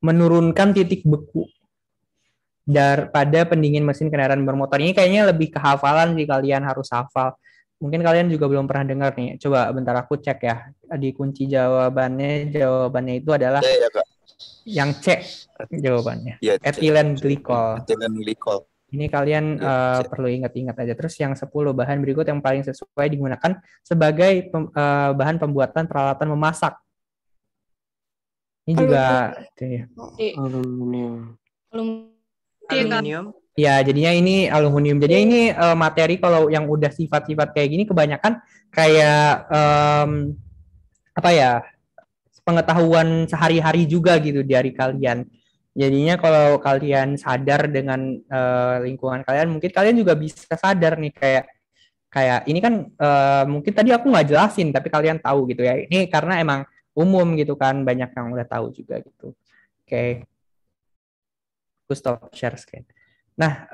menurunkan titik beku pada pendingin mesin kendaraan bermotor. Ini kayaknya lebih ke hafalan sih, kalian harus hafal. Mungkin kalian juga belum pernah dengar nih. Coba bentar aku cek ya. Di kunci jawabannya itu adalah Yang C jawabannya. Ya, Etilen glikol. etilen glikol. Ini kalian Ya, perlu ingat-ingat aja. Terus yang 10 bahan berikut yang paling sesuai digunakan sebagai bahan pembuatan peralatan memasak. Ini juga Aluminium. Aluminium. ya, jadinya ini aluminium. Jadinya ini materi kalau yang udah sifat-sifat kayak gini kebanyakan kayak apa ya? Pengetahuan sehari-hari juga gitu dari kalian. Jadinya kalau kalian sadar dengan lingkungan kalian, mungkin kalian juga bisa sadar nih kayak ini kan mungkin tadi aku nggak jelasin, tapi kalian tahu gitu ya. Ini karena emang umum gitu kan, banyak yang udah tahu juga gitu. Oke, aku stop share screen. Nah,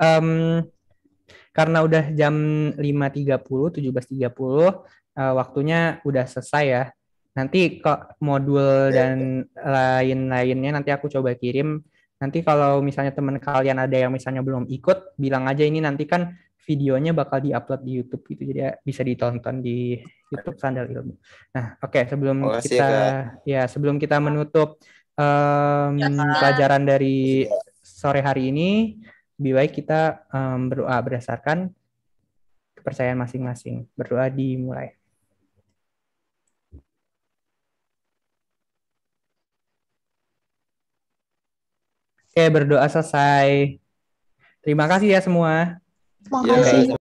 karena udah jam 5.30, 17.30, waktunya udah selesai ya. Nanti kok modul dan lain-lainnya nanti aku coba kirim. Nanti kalau misalnya teman kalian ada yang misalnya belum ikut, bilang aja ini nanti kan videonya bakal diupload di YouTube gitu. Jadi bisa ditonton di YouTube Sandal Ilmu. Nah, oke, sebelum kita menutup pelajaran dari sore hari ini, lebih baik kita berdoa berdasarkan kepercayaan masing-masing. Berdoa dimulai. Oke, berdoa selesai. Terima kasih ya semua. Makasih.